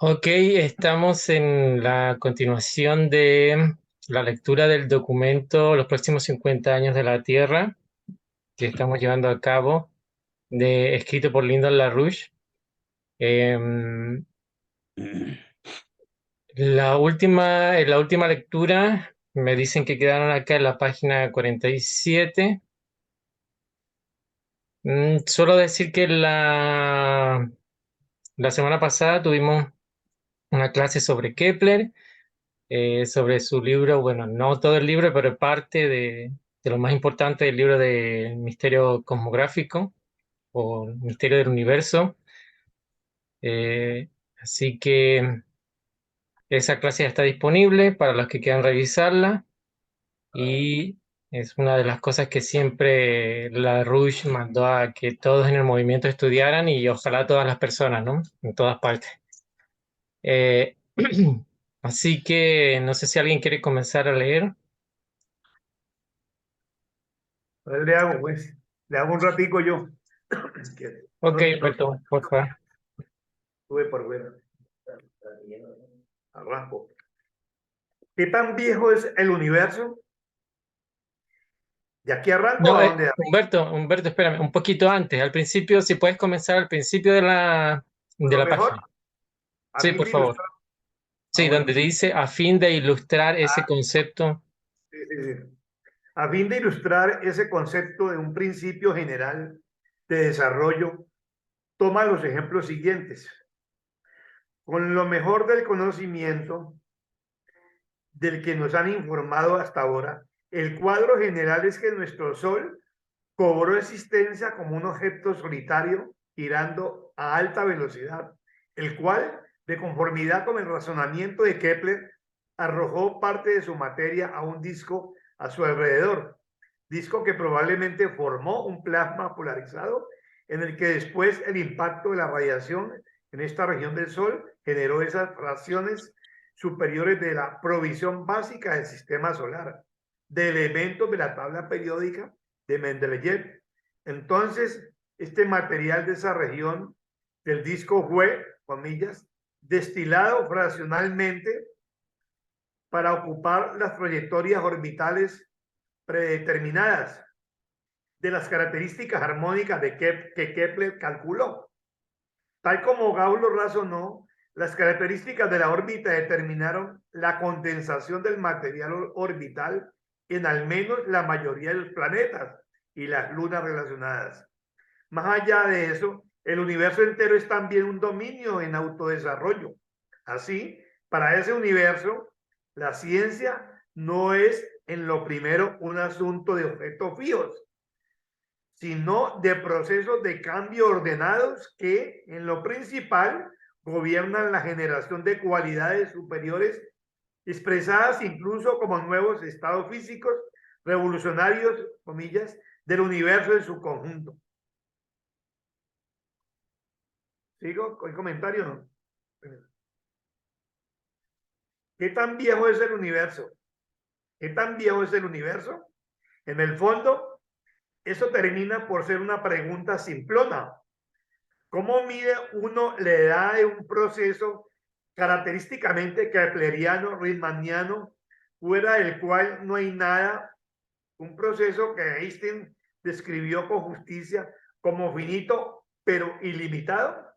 Ok, estamos en la continuación de la lectura del documento Los próximos 50 años de la Tierra, que estamos llevando a cabo, escrito por Lyndon LaRouche. En la última lectura me dicen que quedaron acá en la página 47. Solo decir que la semana pasada tuvimos una clase sobre Kepler, sobre su libro, bueno, no todo el libro, pero parte de lo más importante del libro del misterio cosmográfico o misterio del universo. Eh, Así que esa clase ya está disponible para los que quieran revisarla y es una de las cosas que siempre la Rouge mandó a que todos en el movimiento estudiaran y ojalá todas las personas, ¿no? En todas partes. Eh, Así que no sé si alguien quiere comenzar a leer. Entonces le hago, pues, le hago un ratico yo. Es que Ok, Alberto, por favor. estuve por fuera. Arranco. ¿Qué tan viejo es el universo? ¿De aquí arranco No, a dónde? Humberto, espérame, un poquito antes, al principio, si puedes comenzar al principio de la, Por de lo la mejor, página. a Sí, fin por de favor. ilustrar. Sí, donde Bueno, dice a fin de ilustrar ese concepto. sí, sí, sí. A fin de ilustrar ese concepto de un principio general de desarrollo, toma los ejemplos siguientes. Con lo mejor del conocimiento del que nos han informado hasta ahora, el cuadro general es que nuestro Sol cobró existencia como un objeto solitario girando a alta velocidad, el cual, de conformidad con el razonamiento de Kepler, arrojó parte de su materia a un disco a su alrededor, disco que probablemente formó un plasma polarizado en el que después el impacto de la radiación en esta región del Sol generó esas fracciones superiores de la provisión básica del sistema solar, de elementos de la tabla periódica de Mendeleev. Entonces, este material de esa región del disco fue, comillas, destilado fraccionalmente para ocupar las trayectorias orbitales predeterminadas de las características armónicas que Kepler calculó. Tal como Gauss lo razonó, las características de la órbita determinaron la condensación del material orbital en al menos la mayoría de los planetas y las lunas relacionadas. Más allá de eso, el universo entero es también un dominio en autodesarrollo. Así, para ese universo, la ciencia no es en lo primero un asunto de objetos fijos, sino de procesos de cambio ordenados que, en lo principal, gobiernan la generación de cualidades superiores, expresadas incluso como nuevos estados físicos revolucionarios, comillas, del universo en su conjunto. ¿Sigo con el comentario? ¿No? ¿Qué tan viejo es el universo? ¿Qué tan viejo es el universo? En el fondo, eso termina por ser una pregunta simplona. ¿Cómo mide uno la edad de un proceso característicamente kepleriano, riemanniano, fuera del cual no hay nada? Un proceso que Einstein describió con justicia como finito pero ilimitado.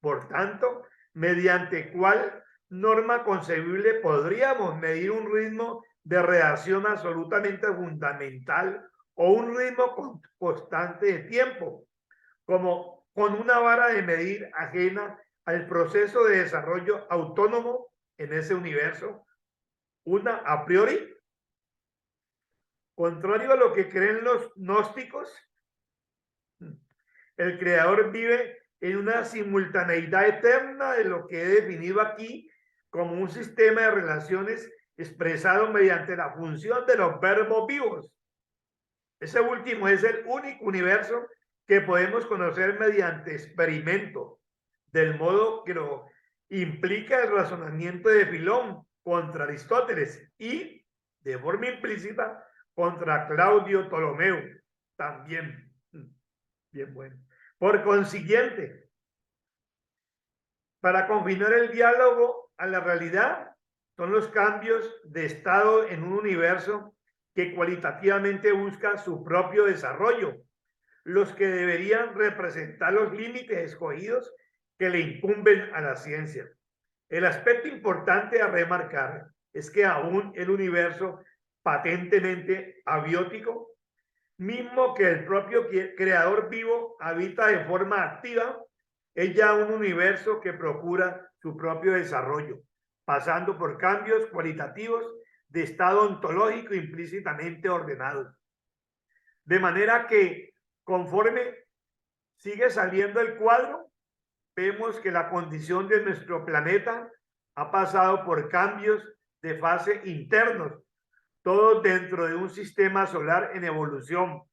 Por tanto, ¿mediante cuál norma concebible podríamos medir un ritmo de reacción absolutamente fundamental o un ritmo constante de tiempo, como con una vara de medir ajena al proceso de desarrollo autónomo en ese universo? Una a priori, contrario a lo que creen los gnósticos, el creador vive en una simultaneidad eterna de lo que he definido aquí como un sistema de relaciones expresado mediante la función de los verbos vivos. Ese último es el único universo que podemos conocer mediante experimento, del modo que lo implica el razonamiento de Filón contra Aristóteles y, de forma implícita, contra Claudio Ptolomeo. También, bien bueno. Por consiguiente, Para confinar el diálogo a la realidad son los cambios de estado en un universo que cualitativamente busca su propio desarrollo, los que deberían representar los límites escogidos que le incumben a la ciencia. El aspecto importante a remarcar es que aún el universo patentemente abiótico, mismo que el propio creador vivo habita de forma activa, es ya un universo que procura su propio desarrollo, pasando por cambios cualitativos de estado ontológico implícitamente ordenados. De manera que conforme sigue saliendo el cuadro, vemos que la condición de nuestro planeta ha pasado por cambios de fase internos, todo dentro de un sistema solar en evolución,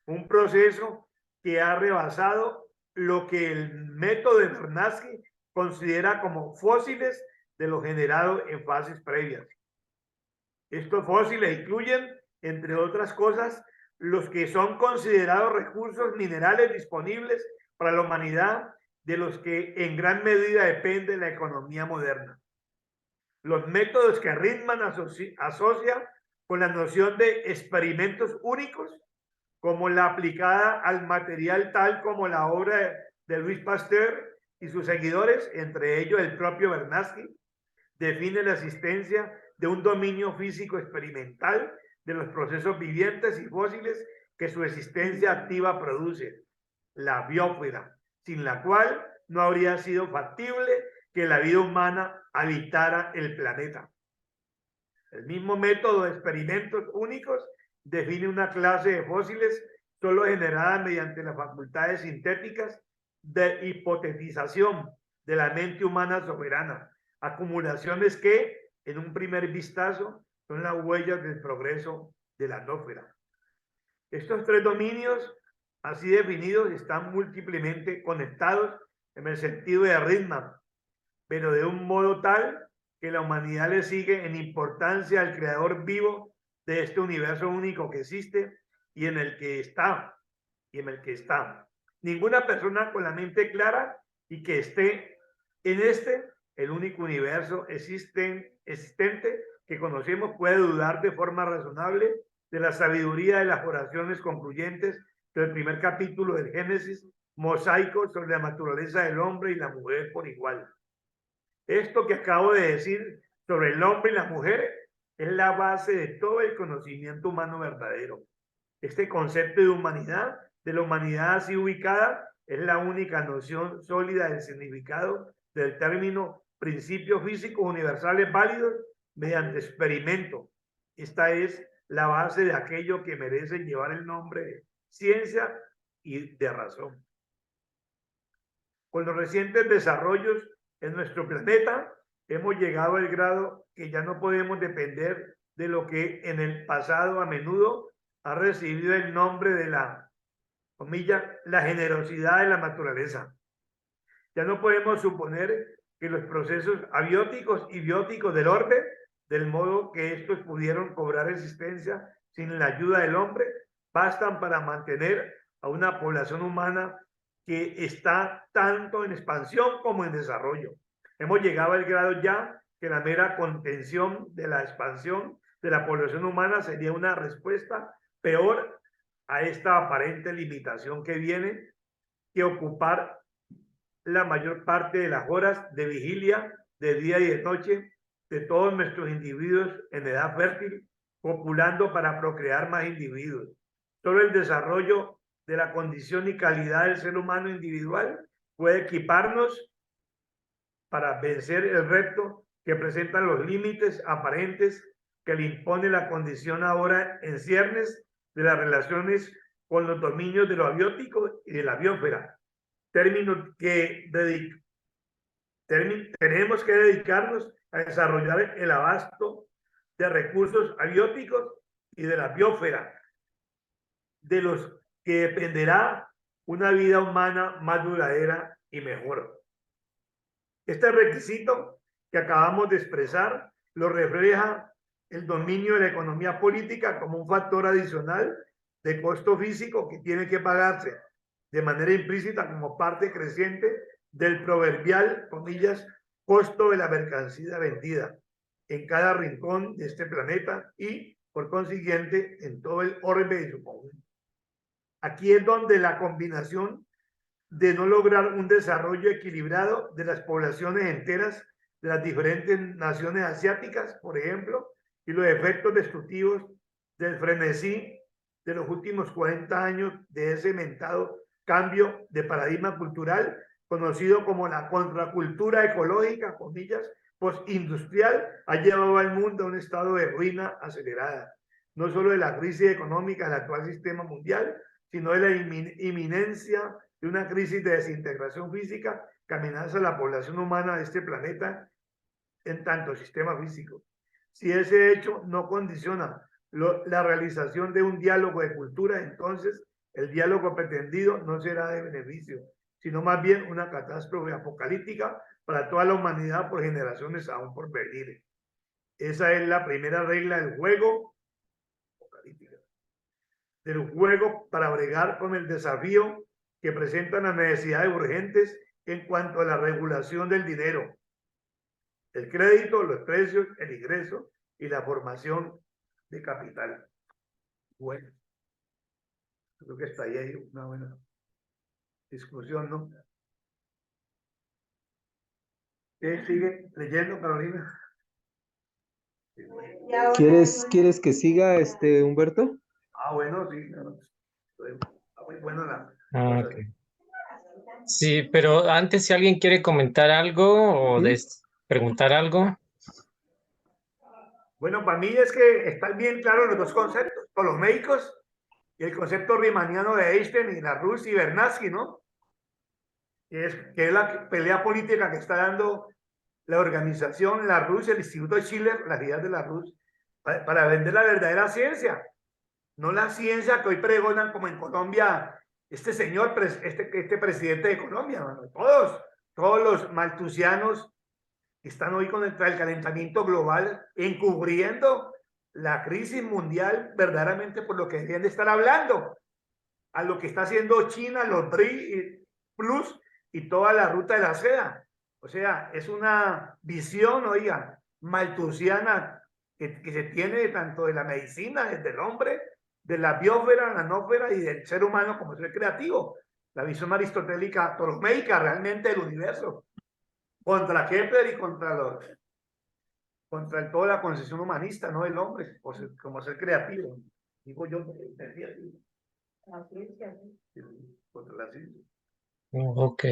un proceso que ha rebasado lo que el método de Vernadsky considera como fósiles de lo generado en fases previas. Estos fósiles incluyen, entre otras cosas, los que son considerados recursos minerales disponibles para la humanidad, de los que en gran medida depende la economía moderna. Los métodos que Ritman asocia con la noción de experimentos únicos, como la aplicada al material tal como la obra de Louis Pasteur y sus seguidores, entre ellos el propio Vernadsky, define la existencia de un dominio físico experimental de los procesos vivientes y fósiles que su existencia activa produce, la biosfera, sin la cual no habría sido factible que la vida humana habitara el planeta. El mismo método de experimentos únicos define una clase de fósiles solo generada mediante las facultades sintéticas de hipotetización de la mente humana soberana, acumulaciones que, en un primer vistazo, son las huellas del progreso de la atmósfera. Estos tres dominios, así definidos, están múltiplemente conectados en el sentido de Ritman, pero de un modo tal que la humanidad le sigue en importancia al creador vivo de este universo único que existe y en el que está. Ninguna persona con la mente clara y que esté en el único universo existente que conocemos, puede dudar de forma razonable de la sabiduría de las oraciones concluyentes del primer capítulo del Génesis, mosaico sobre la naturaleza del hombre y la mujer por igual. Esto que acabo de decir sobre el hombre y la mujer es la base de todo el conocimiento humano verdadero. Este concepto de la humanidad así ubicada, es la única noción sólida del significado del término principios físicos universales válidos mediante experimento. Esta es la base de aquello que merece llevar el nombre de ciencia y de razón. Con los recientes desarrollos en nuestro planeta, hemos llegado al grado que ya no podemos depender de lo que en el pasado a menudo ha recibido el nombre de la generosidad de la naturaleza. Ya no podemos suponer que los procesos abióticos y bióticos del orden, del modo que estos pudieron cobrar existencia sin la ayuda del hombre, bastan para mantener a una población humana que está tanto en expansión como en desarrollo. Hemos llegado al grado ya que la mera contención de la expansión de la población humana sería una respuesta peor a esta aparente limitación que viene que ocupar la mayor parte de las horas de vigilia de día y de noche de todos nuestros individuos en edad fértil, copulando para procrear más individuos. Solo el desarrollo de la condición y calidad del ser humano individual puede equiparnos para vencer el reto que presentan los límites aparentes que le impone la condición ahora en ciernes de las relaciones con los dominios de lo abiótico y de la biosfera. Términos que tenemos que dedicarnos a desarrollar el abasto de recursos abióticos y de la biosfera, de los que dependerá una vida humana más duradera y mejor. Este requisito que acabamos de expresar lo refleja el dominio de la economía política como un factor adicional de costo físico que tiene que pagarse de manera implícita como parte creciente del proverbial, comillas, costo de la mercancía vendida en cada rincón de este planeta y, por consiguiente, en todo el orbe de su conjunto. Aquí es donde la combinación de no lograr un desarrollo equilibrado de las poblaciones enteras de las diferentes naciones asiáticas, por ejemplo, y los efectos destructivos del frenesí de los últimos 40 años de ese mentado cambio de paradigma cultural conocido como la contracultura ecológica, comillas, postindustrial, ha llevado al mundo a un estado de ruina acelerada, no solo de la crisis económica del actual sistema mundial, sino de la inminencia de una crisis de desintegración física que amenaza a la población humana de este planeta en tanto sistema físico. Si ese hecho no condiciona la realización de un diálogo de cultura, entonces el diálogo pretendido no será de beneficio, sino más bien una catástrofe apocalíptica para toda la humanidad por generaciones aún por venir. Esa es la primera regla del juego apocalíptica, del juego para bregar con el desafío que presentan las necesidades urgentes en cuanto a la regulación del dinero, el crédito, los precios, el ingreso y la formación de capital. Bueno, creo que está ahí una buena discusión, ¿no? ¿Qué sigue leyendo, Carolina? ¿Quieres que siga, Humberto? Ah, bueno, sí, no, está muy buena la Ah, cosa. ok. Sí, pero antes si alguien quiere comentar algo o preguntar algo. Bueno, para mí es que están bien claros los dos conceptos, los médicos y el concepto riemanniano de Einstein y Larousse y Bernanke, ¿no? Que es la pelea política que está dando la organización Larousse, el Instituto Schiller, las ideas de Larousse, para vender la verdadera ciencia, no la ciencia que hoy pregonan como en Colombia este señor, este presidente de Colombia, mano. Todos los maltusianos están hoy contra el calentamiento global, encubriendo la crisis mundial verdaderamente por lo que deberían de estar hablando, a lo que está haciendo China, los BRICS Plus y toda la ruta de la seda. O sea, es una visión, oiga, maltusiana que se tiene tanto de la medicina, desde el hombre, de la biosfera, la nanósfera y del ser humano como ser creativo. La visión aristotélica, ptolomeica realmente del universo, contra Kepler y contra toda la concepción humanista, no del hombre, como ser creativo. Digo yo, la ciencia, ¿sí? Contra la ciencia. Ok.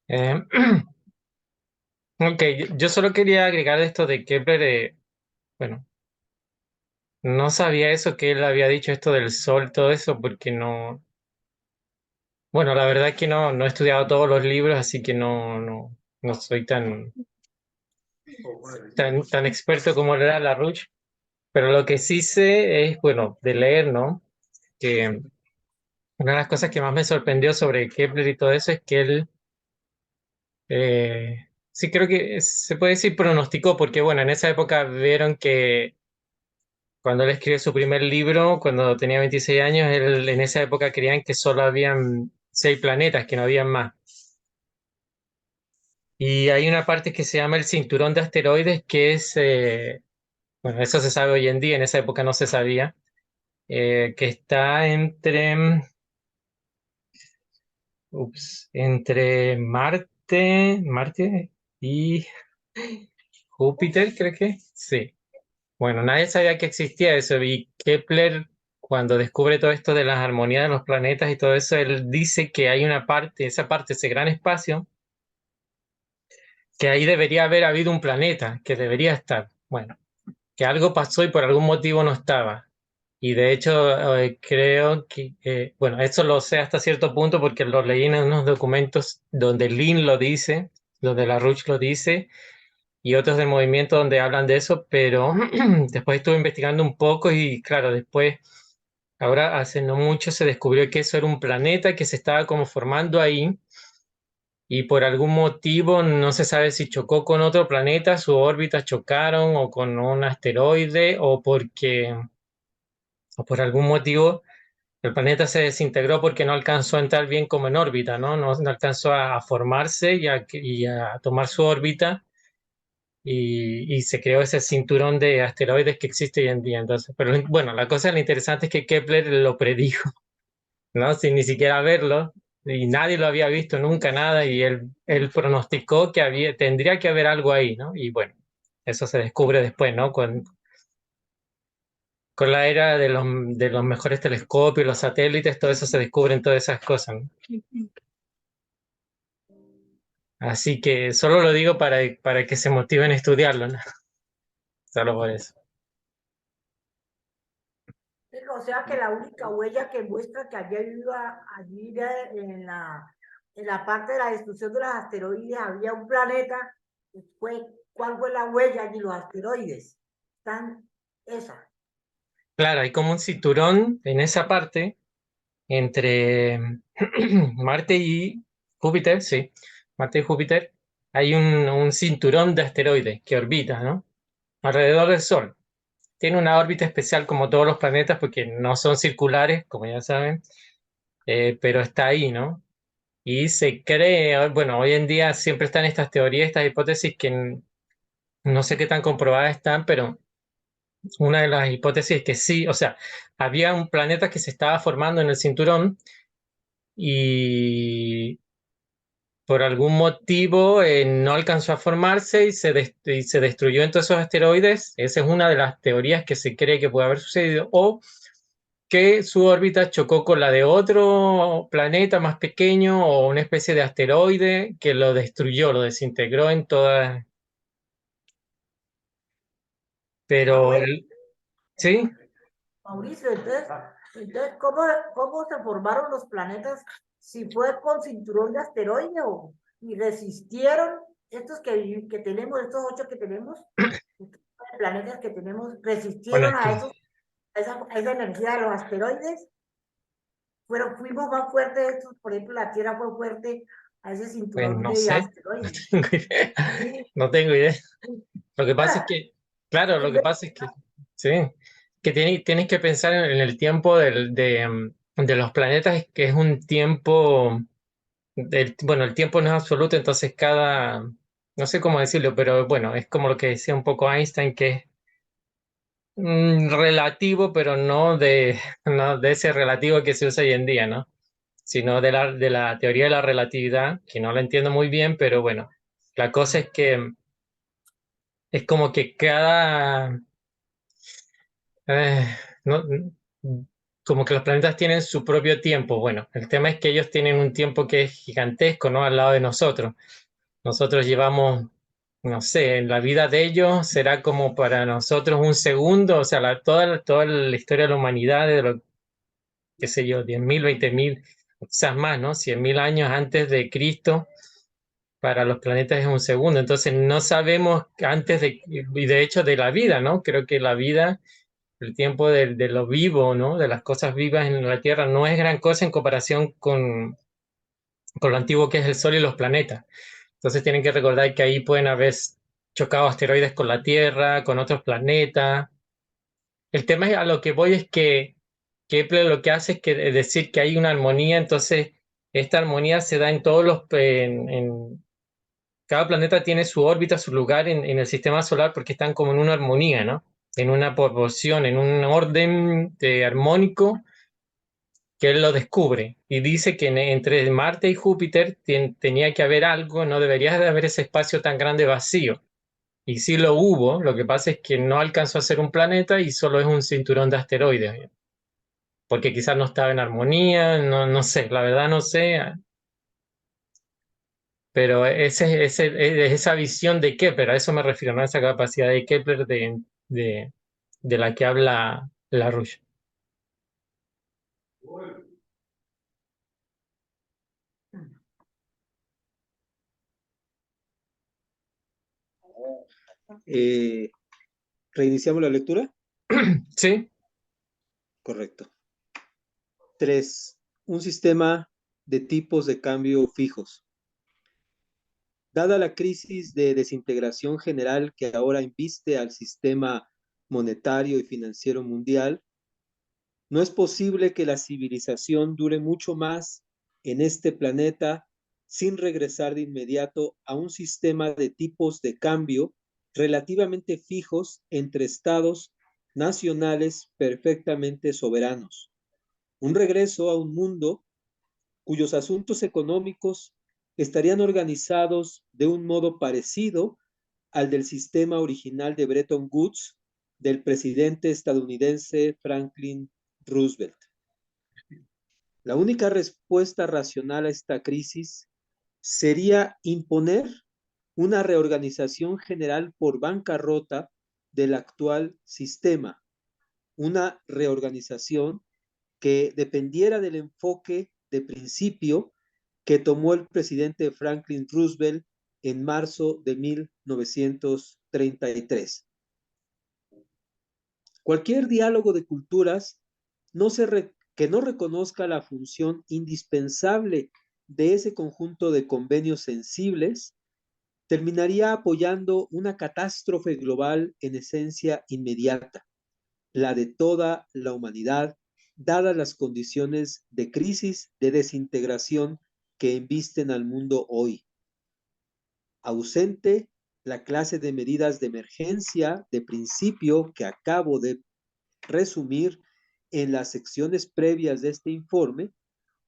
Eh, ok, yo solo quería agregar esto de Kepler, bueno, no sabía eso que él había dicho esto del sol, todo eso, porque no, bueno, la verdad es que no he estudiado todos los libros, así que no soy tan experto como lo era Larouche, pero lo que sí sé es, bueno, de leer, ¿no? Que una de las cosas que más me sorprendió sobre Kepler y todo eso es que él, sí creo que se puede decir pronosticó, porque bueno, en esa época vieron que cuando él escribió su primer libro, cuando tenía 26 años, él, en esa época creían que solo habían 6 planetas, que no habían más. Y hay una parte que se llama el cinturón de asteroides, que es, bueno, eso se sabe hoy en día, en esa época no se sabía, que está entre Marte y Júpiter, creo que sí. Bueno, nadie sabía que existía eso y Kepler, cuando descubre todo esto de las armonías de los planetas y todo eso, él dice que hay una parte, esa parte, ese gran espacio, que ahí debería haber habido un planeta, que debería estar. Bueno, que algo pasó y por algún motivo no estaba. Y de hecho, creo que, bueno, eso lo sé hasta cierto punto porque lo leí en unos documentos donde Lin lo dice, donde LaRouche lo dice, y otros del movimiento donde hablan de eso, pero después estuve investigando un poco y claro, después, ahora hace no mucho se descubrió que eso era un planeta que se estaba como formando ahí y por algún motivo no se sabe si chocó con otro planeta, sus órbitas chocaron o con un asteroide o por algún motivo El planeta se desintegró porque no alcanzó a entrar bien como en órbita, ¿no? No alcanzó a formarse y a tomar su órbita y se creó ese cinturón de asteroides que existe hoy en día. Entonces, pero bueno, la cosa lo interesante es que Kepler lo predijo, ¿no? Sin ni siquiera verlo, y nadie lo había visto nunca, nada, y él pronosticó que tendría que haber algo ahí, ¿no? Y bueno, eso se descubre después, ¿no? Con la era de los mejores telescopios, los satélites, todo eso se descubren todas esas cosas, ¿no? Así que solo lo digo para que se motiven a estudiarlo, ¿no? Solo por eso. O sea que la única huella que muestra que había ido allí en la parte de la destrucción de los asteroides había un planeta. ¿Cuál fue la huella allí? Los asteroides. Están esa. Claro, hay como un cinturón en esa parte entre Marte y Júpiter, sí, Marte y Júpiter, hay un cinturón de asteroides que orbita, ¿no? Alrededor del Sol. Tiene una órbita especial como todos los planetas porque no son circulares, como ya saben, pero está ahí, ¿no? Y se cree, bueno, hoy en día siempre están estas teorías, estas hipótesis que no sé qué tan comprobadas están, pero una de las hipótesis es que sí, o sea, había un planeta que se estaba formando en el cinturón y por algún motivo no alcanzó a formarse y se destruyó entre esos asteroides. Esa es una de las teorías que se cree que puede haber sucedido. O que su órbita chocó con la de otro planeta más pequeño o una especie de asteroide que lo destruyó, lo desintegró en todas. Ah, Pero, bueno, sí, Mauricio, entonces ¿cómo se formaron los planetas? Si fue con cinturón de asteroides y resistieron estos que tenemos, estos 8 que tenemos, estos planetas que tenemos, bueno, resistieron es que, a esa energía de los asteroides. Fuimos más fuertes, estos, por ejemplo, la Tierra fue fuerte a ese pues cinturón no de sé, no asteroides. tengo idea. No tengo idea. Lo que pasa es que, claro, lo que pasa es que, sí, que tienes que pensar en el tiempo de los planetas, que es un tiempo, bueno, el tiempo no es absoluto, entonces no sé cómo decirlo, pero bueno, es como lo que decía un poco Einstein, que es relativo, pero no no de ese relativo que se usa hoy en día, ¿no? Sino de la teoría de la relatividad, que no la entiendo muy bien, pero bueno, la cosa es que es como que eh, no, como que los planetas tienen su propio tiempo. Bueno, el tema es que ellos tienen un tiempo que es gigantesco, ¿no? Al lado de nosotros. Nosotros llevamos, no sé, en la vida de ellos será como para nosotros un segundo, o sea, toda la historia de la humanidad, de lo, qué sé yo, 10.000, 20.000, quizás más, ¿no? 100.000 años antes de Cristo, para los planetas es un segundo. Entonces no sabemos antes y de hecho de la vida, ¿no? Creo que la vida, el tiempo de lo vivo, ¿no? De las cosas vivas en la Tierra no es gran cosa en comparación con lo antiguo que es el Sol y los planetas. Entonces tienen que recordar que ahí pueden haber chocado asteroides con la Tierra, con otros planetas. El tema a lo que voy es que Kepler lo que hace es decir que hay una armonía, entonces esta armonía se da en todos cada planeta tiene su órbita, su lugar en el sistema solar porque están como en una armonía, ¿no? En una proporción, en un orden armónico que él lo descubre y dice que entre Marte y Júpiter tenía que haber algo, no debería de haber ese espacio tan grande vacío. Y sí lo hubo, lo que pasa es que no alcanzó a ser un planeta y solo es un cinturón de asteroides, porque quizás no estaba en armonía, no sé, la verdad no sé, pero es esa visión de Kepler, a eso me refiero, ¿no? A esa capacidad de Kepler de, de la que habla Larouche. Eh, ¿Reiniciamos la lectura? Sí, Correcto. 3. Un sistema de tipos de cambio fijos. Dada la crisis de desintegración general que ahora inviste al sistema monetario y financiero mundial, No es posible que la civilización dure mucho más en este planeta sin regresar de inmediato a un sistema de tipos de cambio relativamente fijos entre estados nacionales perfectamente soberanos. Un regreso a un mundo cuyos asuntos económicos estarían organizados de un modo parecido al del sistema original de Bretton Woods del presidente estadounidense Franklin Roosevelt. La única respuesta racional a esta crisis sería imponer una reorganización general por bancarrota del actual sistema, una reorganización que dependiera del enfoque de principio que tomó el presidente Franklin Roosevelt en marzo de 1933. Cualquier diálogo de culturas que no reconozca la función indispensable de ese conjunto de convenios sensibles terminaría apoyando una catástrofe global en esencia inmediata, la de toda la humanidad, dadas las condiciones de crisis, de desintegración que embisten al mundo hoy. Ausente la clase de medidas de emergencia de principio que acabo de resumir en las secciones previas de este informe,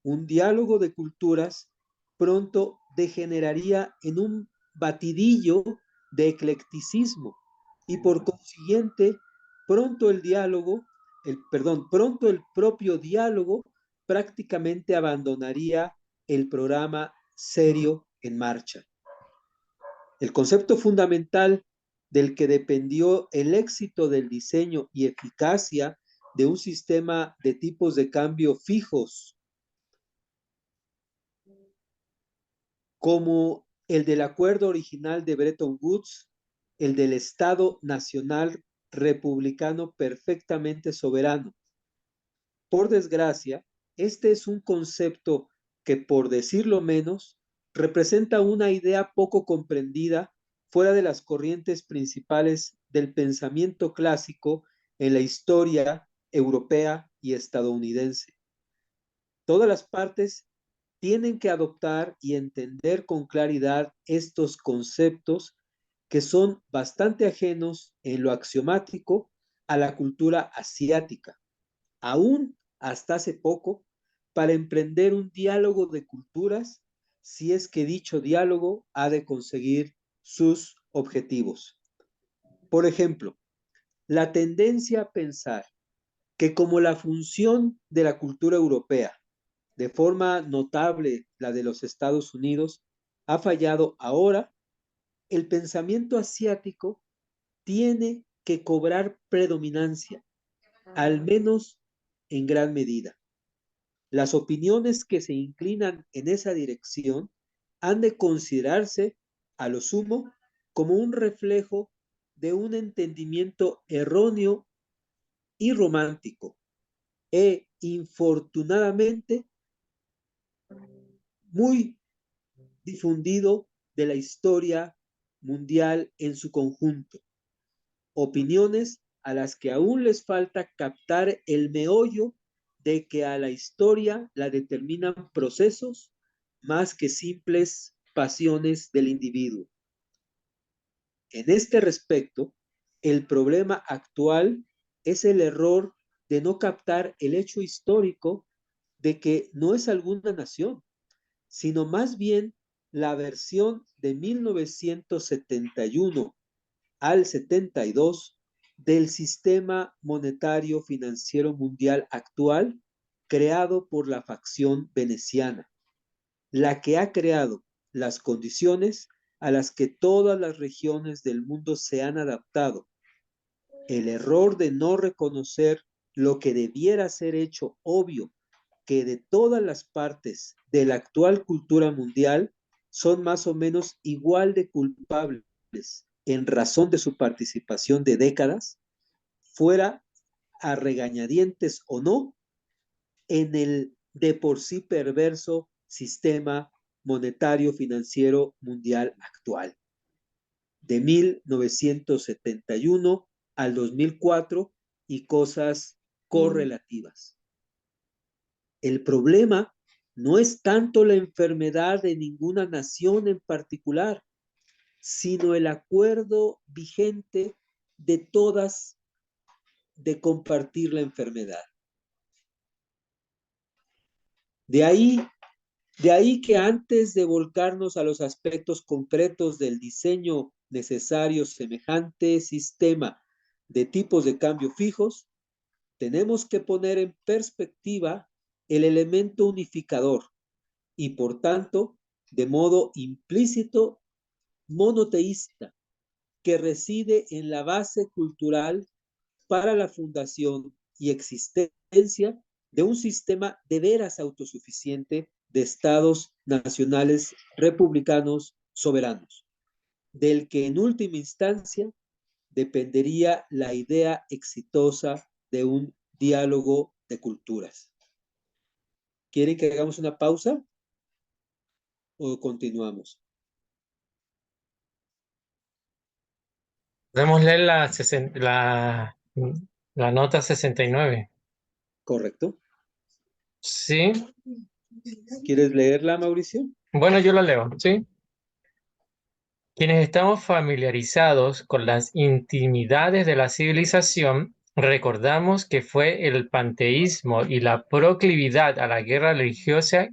un diálogo de culturas pronto degeneraría en un batidillo de eclecticismo y por consiguiente pronto pronto el propio diálogo prácticamente abandonaría el programa serio en marcha. El concepto fundamental del que dependió el éxito del diseño y eficacia de un sistema de tipos de cambio fijos, como el del acuerdo original de Bretton Woods, el del Estado Nacional Republicano perfectamente soberano. Por desgracia, este es un concepto que, por decirlo menos, representa una idea poco comprendida fuera de las corrientes principales del pensamiento clásico en la historia europea y estadounidense. Todas las partes tienen que adoptar y entender con claridad estos conceptos que son bastante ajenos en lo axiomático a la cultura asiática, aún hasta hace poco, para emprender un diálogo de culturas, si es que dicho diálogo ha de conseguir sus objetivos. Por ejemplo, la tendencia a pensar que como la función de la cultura europea, de forma notable la de los Estados Unidos, ha fallado ahora, el pensamiento asiático tiene que cobrar predominancia, al menos en gran medida. Las opiniones que se inclinan en esa dirección han de considerarse, a lo sumo, como un reflejo de un entendimiento erróneo y romántico, e infortunadamente muy difundido de la historia mundial en su conjunto. Opiniones a las que aún les falta captar el meollo de que a la historia la determinan procesos más que simples pasiones del individuo. En este respecto, el problema actual es el error de no captar el hecho histórico de que no es alguna nación, sino más bien la versión de 1971 al 72 del sistema monetario financiero mundial actual creado por la facción veneciana, la que ha creado las condiciones a las que todas las regiones del mundo se han adaptado. El error de no reconocer lo que debiera ser hecho obvio, que de todas las partes de la actual cultura mundial son más o menos igual de culpables en razón de su participación de décadas, fuera a regañadientes o no, en el de por sí perverso sistema monetario financiero mundial actual. De 1971 al 2004 y cosas correlativas. El problema no es tanto la enfermedad de ninguna nación en particular, sino el acuerdo vigente de todas de compartir la enfermedad. De ahí que antes de volcarnos a los aspectos concretos del diseño necesario semejante sistema de tipos de cambio fijos, tenemos que poner en perspectiva el elemento unificador y, por tanto, de modo implícito, monoteísta, que reside en la base cultural para la fundación y existencia de un sistema de veras autosuficiente de estados nacionales republicanos soberanos, del que en última instancia dependería la idea exitosa de un diálogo de culturas. ¿Quieren que hagamos una pausa o continuamos? Podemos leer la nota 69. ¿Correcto? Sí, ¿Quieres leerla, Mauricio? bueno, yo la leo, ¿sí? Quienes estamos familiarizados con las intimidades de la civilización, recordamos que fue el panteísmo y la proclividad a la guerra religiosa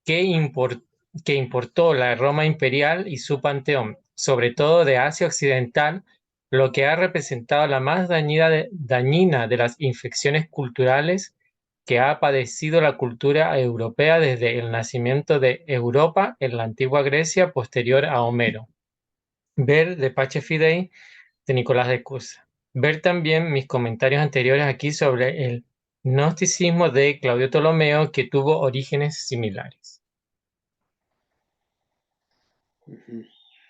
que importó la Roma imperial y su panteón, sobre todo de Asia Occidental, lo que ha representado la más dañina de las infecciones culturales que ha padecido la cultura europea desde el nacimiento de Europa en la antigua Grecia posterior a Homero. Ver de Pache Fidei de Nicolás de Cusa. Ver también mis comentarios anteriores aquí sobre el gnosticismo de Claudio Ptolomeo, que tuvo orígenes similares.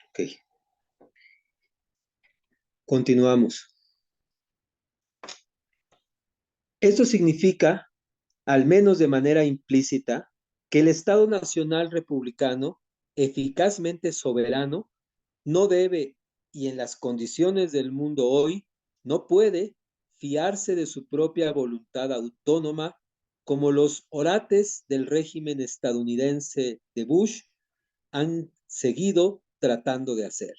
Ok. Continuamos. Esto significa, al menos de manera implícita, que el Estado Nacional Republicano, eficazmente soberano, no debe, y en las condiciones del mundo hoy, no puede fiarse de su propia voluntad autónoma, como los orates del régimen estadounidense de Bush han seguido tratando de hacer.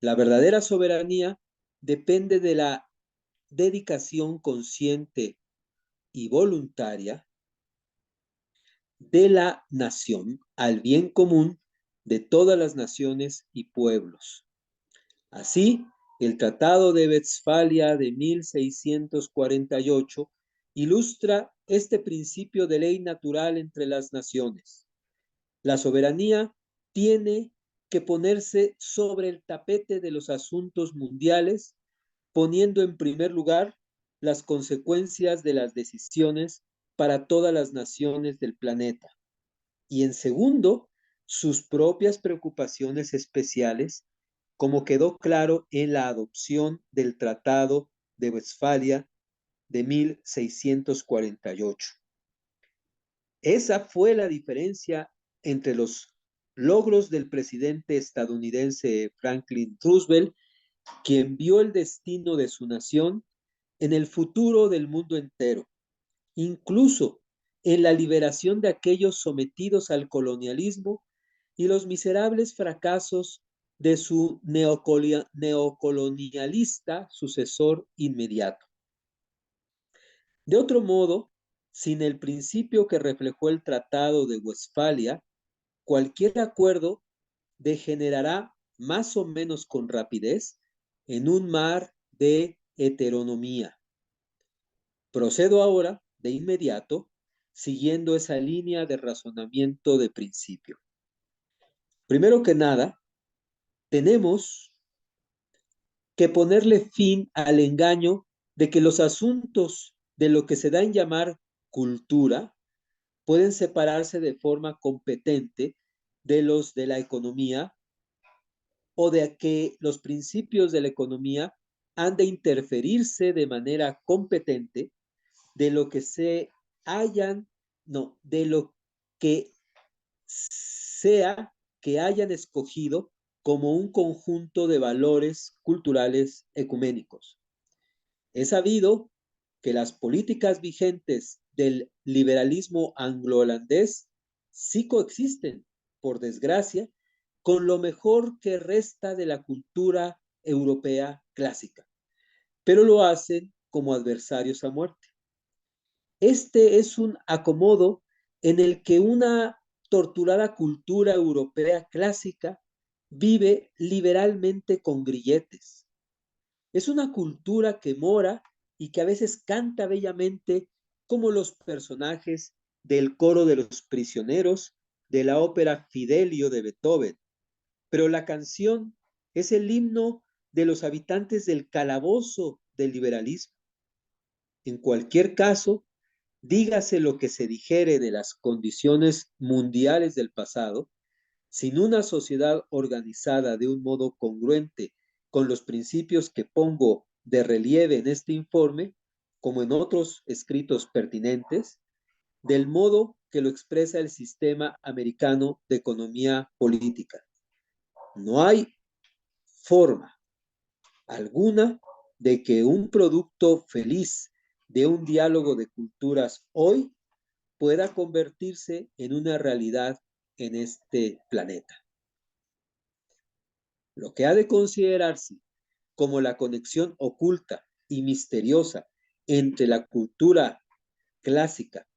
La verdadera soberanía depende de la dedicación consciente y voluntaria de la nación al bien común de todas las naciones y pueblos. Así, el Tratado de Westfalia de 1648 ilustra este principio de ley natural entre las naciones. La soberanía tiene que ponerse sobre el tapete de los asuntos mundiales, poniendo en primer lugar las consecuencias de las decisiones para todas las naciones del planeta, y en segundo, sus propias preocupaciones especiales, como quedó claro en la adopción del Tratado de Westfalia de 1648. Esa fue la diferencia entre los logros del presidente estadounidense Franklin Roosevelt, quien vio el destino de su nación en el futuro del mundo entero, incluso en la liberación de aquellos sometidos al colonialismo, y los miserables fracasos de su neocolonialista sucesor inmediato. De otro modo, sin el principio que reflejó el Tratado de Westfalia, cualquier acuerdo degenerará más o menos con rapidez en un mar de heteronomía. Procedo ahora, de inmediato, siguiendo esa línea de razonamiento de principio. Primero que nada, tenemos que ponerle fin al engaño de que los asuntos de lo que se da en llamar cultura pueden separarse de forma competente de los de la economía, o de que los principios de la economía han de interferirse de manera competente de lo que de lo que sea que hayan escogido como un conjunto de valores culturales ecuménicos. Es sabido que las políticas vigentes del liberalismo anglo-holandés sí coexisten, por desgracia, con lo mejor que resta de la cultura europea clásica, pero lo hacen como adversarios a muerte. Este es un acomodo en el que una torturada cultura europea clásica vive liberalmente con grilletes. Es una cultura que mora y que a veces canta bellamente como los personajes del coro de los prisioneros de la ópera Fidelio de Beethoven. Pero la canción es el himno de los habitantes del calabozo del liberalismo. En cualquier caso, dígase lo que se dijere de las condiciones mundiales del pasado, sin una sociedad organizada de un modo congruente con los principios que pongo de relieve en este informe, como en otros escritos pertinentes, del modo que lo expresa el sistema americano de economía política. No hay forma alguna de que un producto feliz de un diálogo de culturas hoy pueda convertirse en una realidad en este planeta. Lo que ha de considerarse como la conexión oculta y misteriosa entre la cultura clásica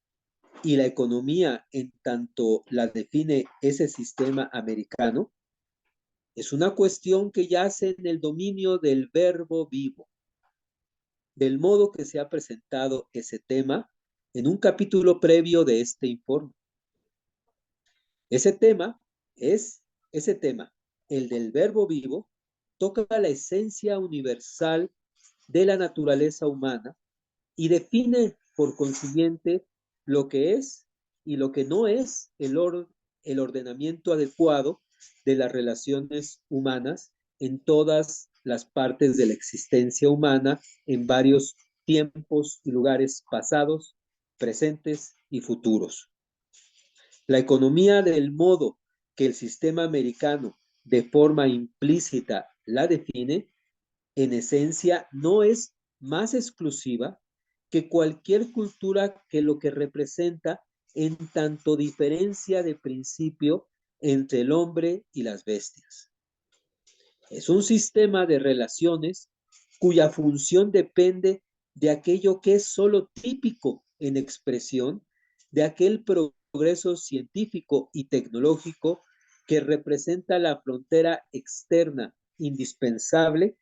y la economía en tanto la define ese sistema americano, es una cuestión que yace en el dominio del verbo vivo, del modo que se ha presentado ese tema en un capítulo previo de este informe. Ese tema, el del verbo vivo, toca la esencia universal de la naturaleza humana y define, por consiguiente, lo que es y lo que no es el ordenamiento adecuado de las relaciones humanas en todas las partes de la existencia humana, en varios tiempos y lugares pasados, presentes y futuros. La economía del modo que el sistema americano de forma implícita la define, en esencia no es más exclusiva que cualquier cultura que lo que representa en tanto diferencia de principio entre el hombre y las bestias. Es un sistema de relaciones cuya función depende de aquello que es solo típico en expresión, de aquel progreso científico y tecnológico que representa la frontera externa indispensable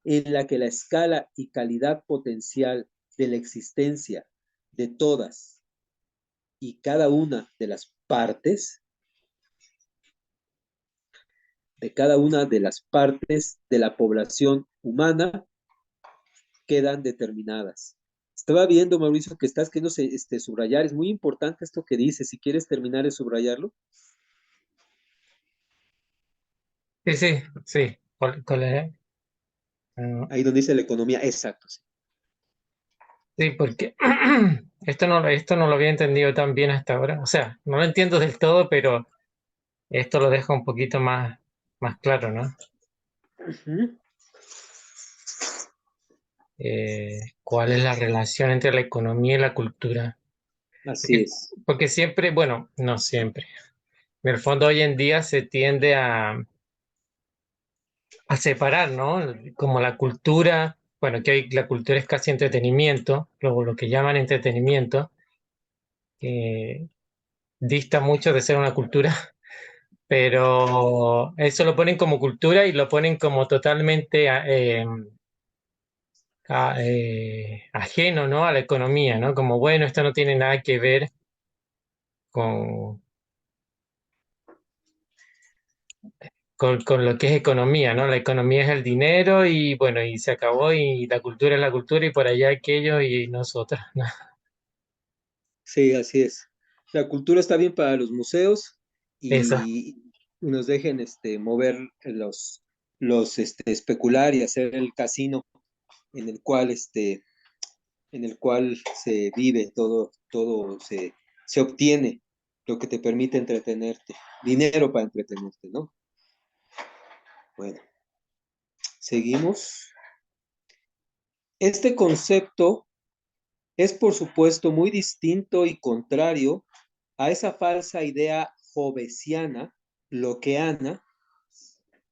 en la que la escala y calidad potencial de la existencia de todas y cada una de las partes, de la población humana quedan determinadas. Estaba viendo, Mauricio, que estás queriendo subrayar. Es muy importante esto que dices. Si quieres terminar de subrayarlo. Sí, sí, sí. Ahí donde dice la economía. Exacto. Sí. Sí, porque esto no lo había entendido tan bien hasta ahora. O sea, no lo entiendo del todo, pero esto lo deja un poquito más claro, ¿no? Uh-huh. ¿Cuál es la relación entre la economía y la cultura? Así es. Porque siempre, bueno, no siempre. En el fondo hoy en día se tiende a separar, ¿no? Como la cultura, bueno, que hoy la cultura es casi entretenimiento, lo que llaman entretenimiento, que dista mucho de ser una cultura, pero eso lo ponen como cultura y lo ponen como totalmente ajeno, ¿no? A la economía, ¿no? Como, bueno, esto no tiene nada que ver con, con lo que es economía, ¿no? La economía es el dinero y bueno, y se acabó y la cultura es la cultura y por allá aquello y nosotros, ¿no? Sí, así es. La cultura está bien para los museos Eso. y nos dejen mover especular y hacer el casino en el cual se vive, todo se obtiene, lo que te permite entretenerte, dinero para entretenerte, ¿no? Bueno, seguimos. Este concepto Es, por supuesto, muy distinto y contrario a esa falsa idea hobbesiana, lockeana,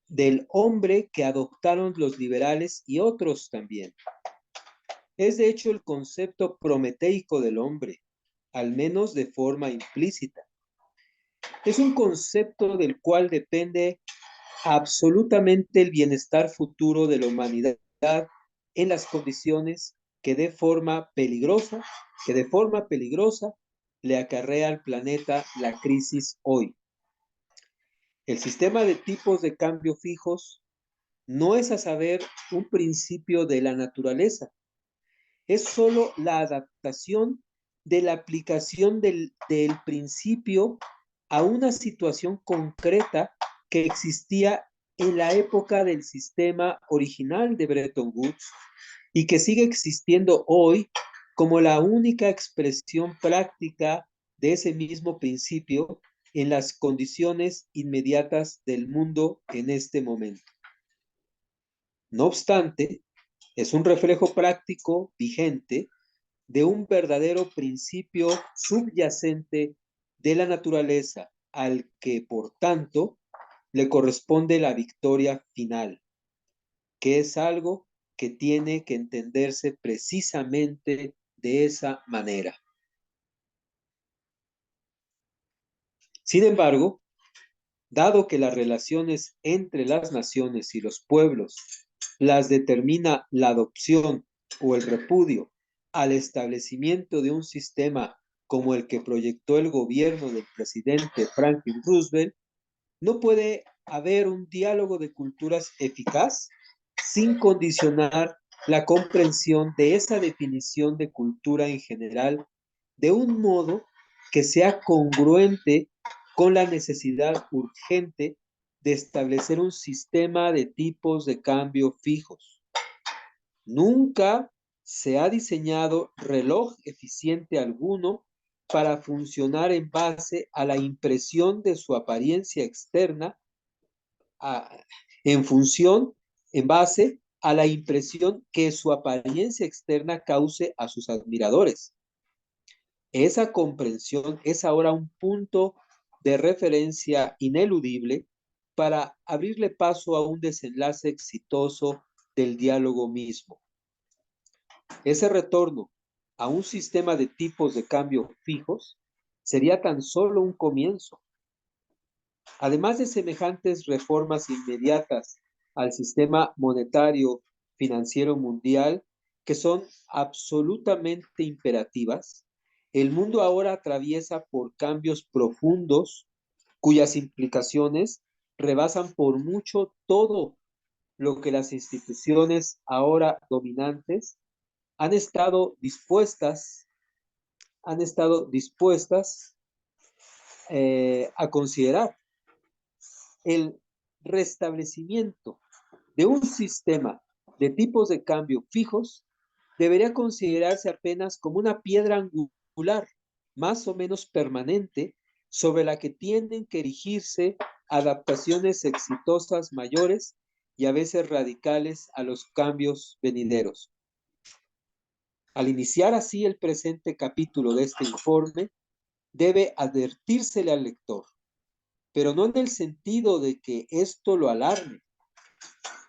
del hombre que adoptaron los liberales y otros también. Es de hecho el concepto prometeico del hombre, al menos de forma implícita. Es un concepto del cual depende absolutamente el bienestar futuro de la humanidad en las condiciones que de forma peligrosa le acarrea al planeta la crisis hoy. El sistema de tipos de cambio fijos no es, a saber, un principio de la naturaleza, es solo la adaptación de la aplicación del principio a una situación concreta que existía en la época del sistema original de Bretton Woods y que sigue existiendo hoy como la única expresión práctica de ese mismo principio en las condiciones inmediatas del mundo en este momento. No obstante, es un reflejo práctico vigente de un verdadero principio subyacente de la naturaleza, al que, por tanto, le corresponde la victoria final, que es algo que tiene que entenderse precisamente de esa manera. Sin embargo, dado que las relaciones entre las naciones y los pueblos las determina la adopción o el repudio al establecimiento de un sistema como el que proyectó el gobierno del presidente Franklin Roosevelt, no puede haber un diálogo de culturas eficaz sin condicionar la comprensión de esa definición de cultura en general de un modo que sea congruente con la necesidad urgente de establecer un sistema de tipos de cambio fijos. Nunca se ha diseñado reloj eficiente alguno para funcionar en base a la impresión de su apariencia externa, en base a la impresión que su apariencia externa cause a sus admiradores. Esa comprensión es ahora un punto de referencia ineludible para abrirle paso a un desenlace exitoso del diálogo mismo. Ese retorno a un sistema de tipos de cambio fijos sería tan solo un comienzo. Además de semejantes reformas inmediatas al sistema monetario financiero mundial, que son absolutamente imperativas, el mundo ahora atraviesa por cambios profundos cuyas implicaciones rebasan por mucho todo lo que las instituciones ahora dominantes han estado dispuestas a considerar. El restablecimiento de un sistema de tipos de cambio fijos debería considerarse apenas como una piedra angular, más o menos permanente, sobre la que tienden que erigirse adaptaciones exitosas mayores y a veces radicales a los cambios venideros. Al iniciar así el presente capítulo de este informe, debe advertírsele al lector, pero no en el sentido de que esto lo alarme,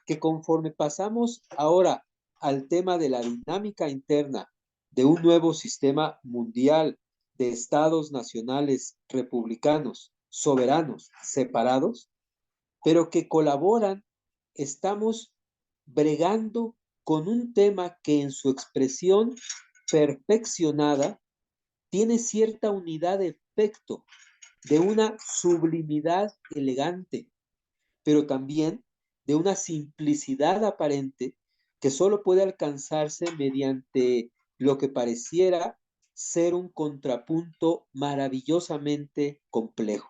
que conforme pasamos ahora al tema de la dinámica interna de un nuevo sistema mundial de estados nacionales republicanos, soberanos, separados, pero que colaboran, estamos bregando con un tema que en su expresión perfeccionada tiene cierta unidad de efecto, de una sublimidad elegante, pero también de una simplicidad aparente que solo puede alcanzarse mediante lo que pareciera ser un contrapunto maravillosamente complejo.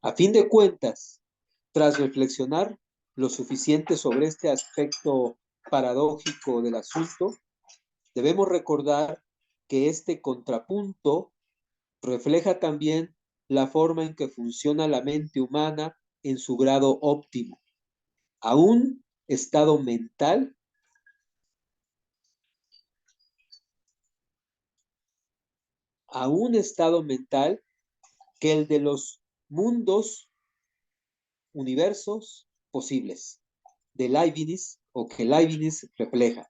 A fin de cuentas, tras reflexionar lo suficiente sobre este aspecto paradójico del asunto, debemos recordar que este contrapunto refleja también la forma en que funciona la mente humana en su grado óptimo, a un estado mental a un estado mental que el de los mundos, universos posibles, de Leibniz o que Leibniz refleja.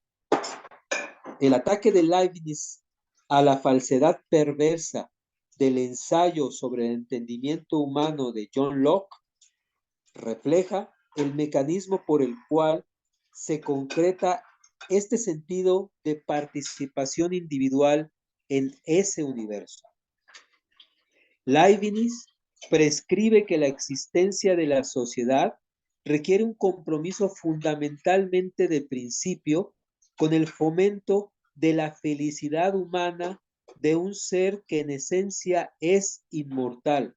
El ataque de Leibniz a la falsedad perversa del ensayo sobre el entendimiento humano de John Locke refleja el mecanismo por el cual se concreta este sentido de participación individual en ese universo. Leibniz prescribe que la existencia de la sociedad requiere un compromiso fundamentalmente de principio con el fomento de la felicidad humana de un ser que en esencia es inmortal,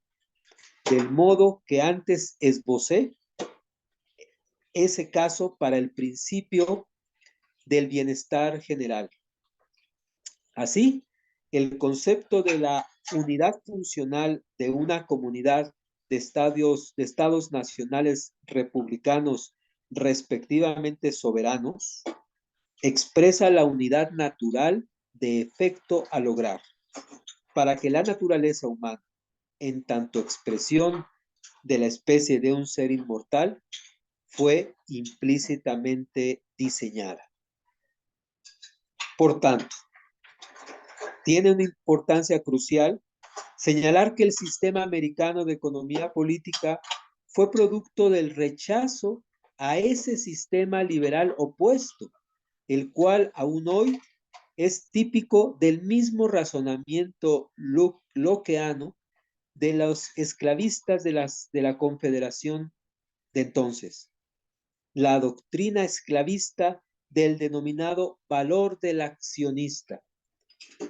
del modo que antes esbocé ese caso para el principio del bienestar general. Así, el concepto de la unidad funcional de una comunidad de estados nacionales republicanos respectivamente soberanos expresa la unidad natural de efecto a lograr para que la naturaleza humana, en tanto expresión de la especie de un ser inmortal, fue implícitamente diseñada. Por tanto, tiene una importancia crucial señalar que el sistema americano de economía política fue producto del rechazo a ese sistema liberal opuesto, el cual aún hoy es típico del mismo razonamiento lockeano de los esclavistas de la Confederación de entonces. La doctrina esclavista del denominado valor del accionista.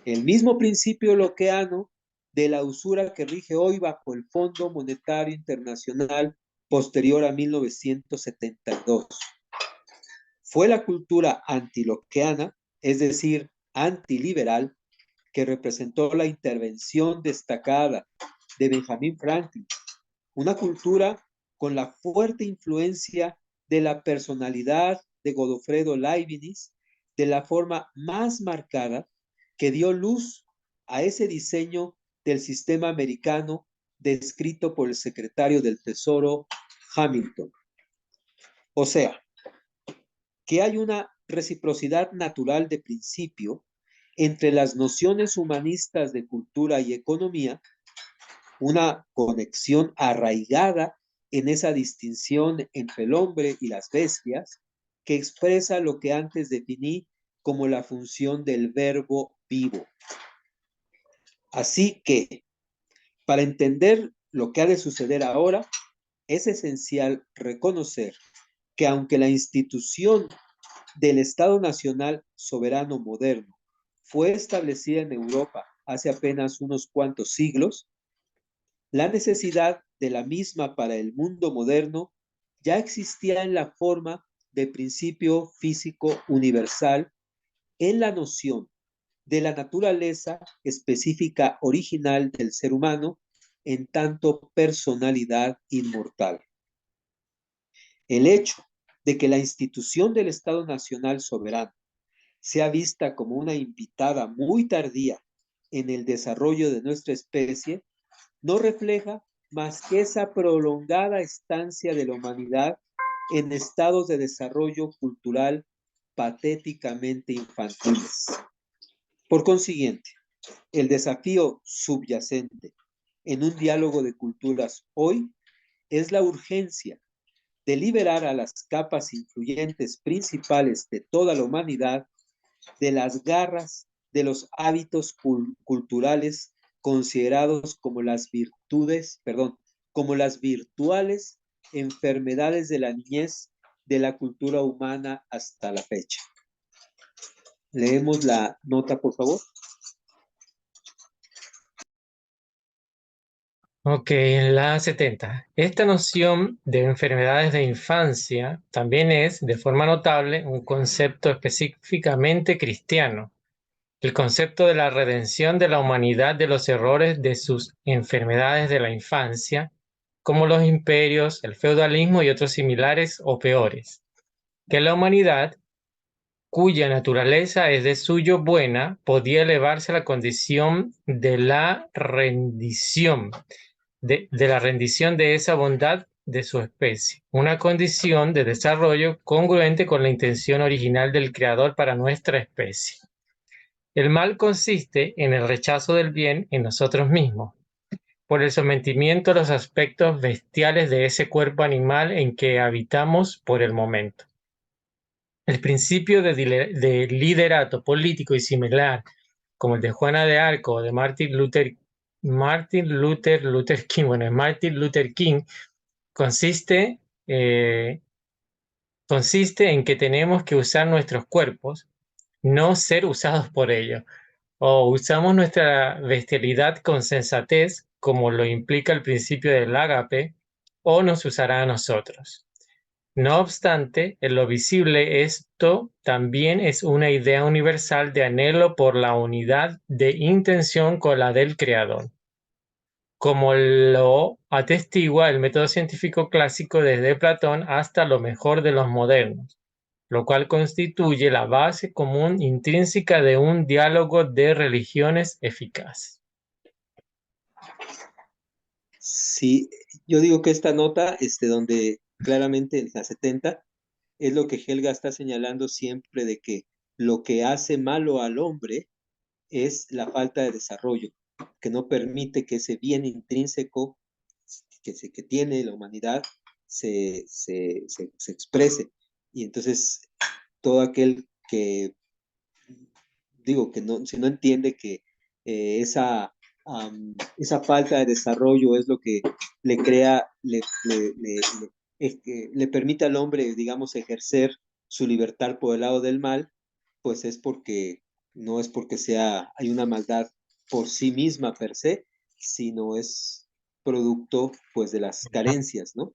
El mismo principio lockeano de la usura que rige hoy bajo el Fondo Monetario Internacional posterior a 1972. Fue la cultura antilockeana, es decir, antiliberal, que representó la intervención destacada de Benjamin Franklin, una cultura con la fuerte influencia de la personalidad de Godofredo Leibniz, de la forma más marcada que dio luz a ese diseño del sistema americano descrito por el secretario del Tesoro Hamilton. O sea, que hay una reciprocidad natural de principio entre las nociones humanistas de cultura y economía, una conexión arraigada en esa distinción entre el hombre y las bestias, que expresa lo que antes definí como la función del verbo vivo. Así que, para entender lo que ha de suceder ahora, es esencial reconocer que aunque la institución del Estado Nacional Soberano moderno fue establecida en Europa hace apenas unos cuantos siglos, la necesidad de la misma para el mundo moderno ya existía en la forma de principio físico universal en la noción de la naturaleza específica original del ser humano en tanto personalidad inmortal. El hecho de que la institución del Estado Nacional Soberano sea vista como una invitada muy tardía en el desarrollo de nuestra especie, no refleja más que esa prolongada estancia de la humanidad en estados de desarrollo cultural patéticamente infantiles. Por consiguiente, el desafío subyacente en un diálogo de culturas hoy es la urgencia de liberar a las capas influyentes principales de toda la humanidad de las garras de los hábitos culturales considerados como las virtuales enfermedades de la niñez de la cultura humana hasta la fecha. Leemos la nota, por favor. Ok, en la 70. Esta noción de enfermedades de infancia también es, de forma notable, un concepto específicamente cristiano. El concepto de la redención de la humanidad de los errores de sus enfermedades de la infancia, como los imperios, el feudalismo y otros similares o peores. Que la humanidad cuya naturaleza es de suyo buena, podía elevarse a la condición de la rendición, de la rendición de esa bondad de su especie, una condición de desarrollo congruente con la intención original del Creador para nuestra especie. El mal consiste en el rechazo del bien en nosotros mismos, por el sometimiento a los aspectos bestiales de ese cuerpo animal en que habitamos por el momento. El principio de liderato político y similar, como el de Juana de Arco o de Luther King, bueno, Martin Luther King, consiste, consiste en que tenemos que usar nuestros cuerpos, no ser usados por ellos. O usamos nuestra bestialidad con sensatez, como lo implica el principio del ágape, o nos usará a nosotros. No obstante, en lo visible esto también es una idea universal de anhelo por la unidad de intención con la del Creador, como lo atestigua el método científico clásico desde Platón hasta lo mejor de los modernos, lo cual constituye la base común intrínseca de un diálogo de religiones eficaz. Sí, yo digo que esta nota, donde claramente en la 70, es lo que Helga está señalando siempre de que lo que hace malo al hombre es la falta de desarrollo, que no permite que ese bien intrínseco que tiene la humanidad se exprese. Y entonces todo aquel que, digo, que no, si no entiende que esa falta de desarrollo es lo que le crea, es que le permite al hombre, digamos, ejercer su libertad por el lado del mal, pues es porque no es porque hay una maldad por sí misma per se, sino es producto pues de las carencias, ¿no?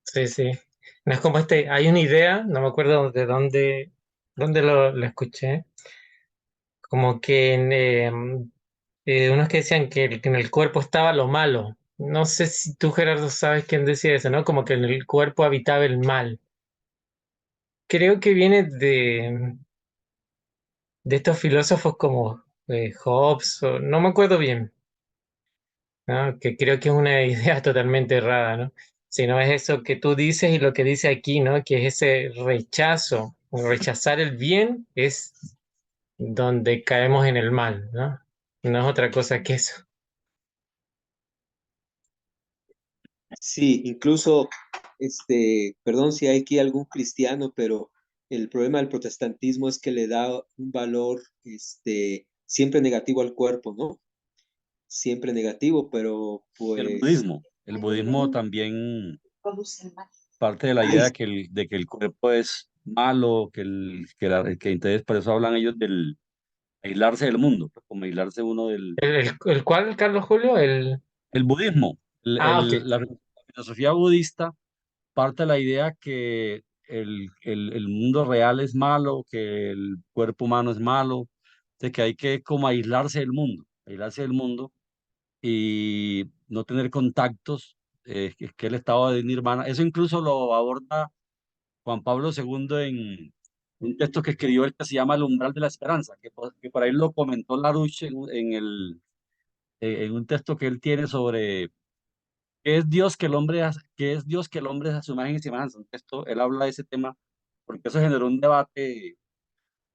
Sí, sí. No es como hay una idea, no me acuerdo de dónde lo escuché, como que unos que decían que en el cuerpo estaba lo malo. No sé si tú, Gerardo, sabes quién decía eso, ¿no? Como que en el cuerpo habitaba el mal. Creo que viene de estos filósofos como Hobbes, o, no me acuerdo bien, ¿no? Que creo que es una idea totalmente errada, ¿no? Sino es eso que tú dices y lo que dice aquí, ¿no? Que es ese rechazo, o rechazar el bien es donde caemos en el mal, ¿no? No es otra cosa que eso. Sí, incluso, perdón si hay aquí algún cristiano, pero el problema del protestantismo es que le da un valor, siempre negativo al cuerpo, ¿no? Siempre negativo, pero pues, El budismo también parte de la ay, idea de que el cuerpo es malo, que entonces por eso hablan ellos del aislarse del mundo, pues, como aislarse uno del ¿El cuál, Carlos Julio? el budismo. Ah, ok. La filosofía budista parte de la idea que el mundo real es malo, que el cuerpo humano es malo, de que hay que como aislarse del mundo y no tener contactos, que el estado de nirvana. Eso incluso lo aborda Juan Pablo II en un texto que escribió él que se llama El umbral de la esperanza, que por ahí lo comentó Larouche en un texto que él tiene sobre qué es Dios que el hombre qué es Dios que el hombre es a su imagen y semejanza. Un texto, él habla de ese tema porque eso generó un debate,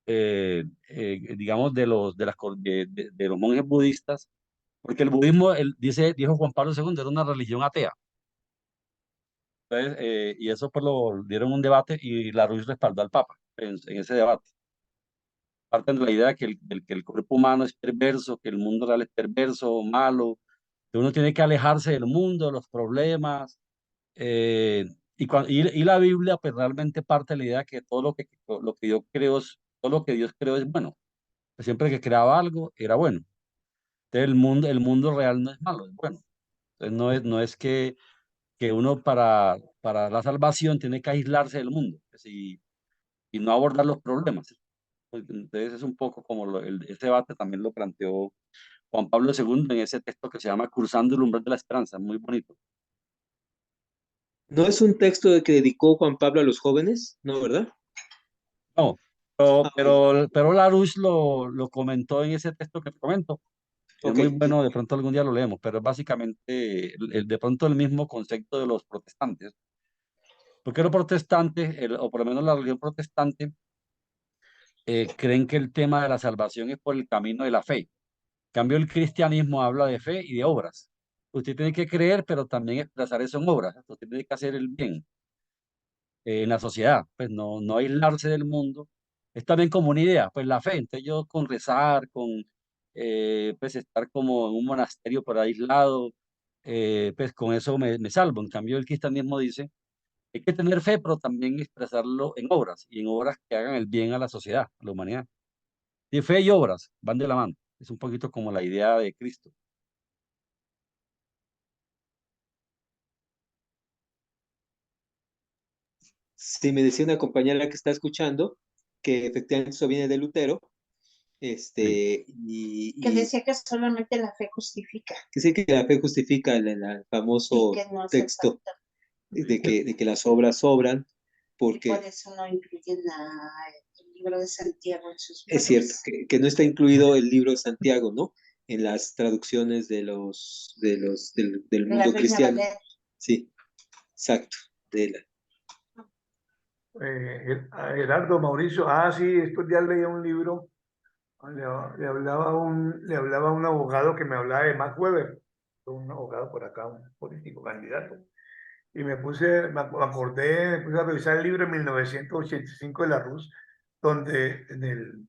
digamos, de los monjes budistas, porque el budismo, dijo Juan Pablo II, era una religión atea. Entonces, y eso pues lo dieron un debate y la Ruiz respaldó al Papa en ese debate. Parten de la idea que el cuerpo humano es perverso, que el mundo real es perverso, malo, que uno tiene que alejarse del mundo, de los problemas. Y la Biblia pues realmente parte de la idea que todo lo que Dios creó, todo lo que Dios creó es bueno. Pues siempre que creaba algo era bueno. Entonces el mundo real no es malo, es bueno. Entonces no es que uno para la salvación tiene que aislarse del mundo, pues, y no abordar los problemas. Pues, entonces es un poco como este debate también lo planteó Juan Pablo II en ese texto que se llama Cruzando el umbral de la esperanza, muy bonito. ¿no es un texto que dedicó Juan Pablo a los jóvenes? ¿No, verdad? No, Pero, Ah, ok, pero Larouche lo comentó en ese texto que te comento. Es ok, muy bueno, de pronto algún día lo leemos, pero es básicamente de pronto el mismo concepto de los protestantes. Porque los protestantes, o por lo menos la religión protestante, creen que el tema de la salvación es por el camino de la fe. En cambio, el cristianismo habla de fe y de obras. Usted tiene que creer, pero también expresar eso en obras. Usted tiene que hacer el bien en la sociedad, pues no aislarse del mundo. Es también como una idea, pues la fe. Entonces yo con rezar, con pues estar como en un monasterio por aislado, pues con eso me salvo. En cambio, el cristianismo dice, hay que tener fe, pero también expresarlo en obras, y en obras que hagan el bien a la sociedad, a la humanidad. Y fe y obras van de la mano. Es un poquito como la idea de Cristo. sí, me decía una compañera que está escuchando que efectivamente eso viene de Lutero, Sí. Que y decía que solamente la fe justifica que sí que la fe justifica el y famoso que no hace texto falta. de que las obras sobran, Y por porque eso no incluyen el libro de Santiago en sus es cierto Biblias. que no está incluido el libro de Santiago, ¿no? En las traducciones del De la mundo Reina cristiano. Valera. Sí, exacto. De la, A Gerardo Mauricio, sí, estos días leía un libro, le hablaba a un abogado que me hablaba de Max Weber, un abogado por acá, un político candidato, y me puse a revisar el libro en 1985 de la Rus, donde en el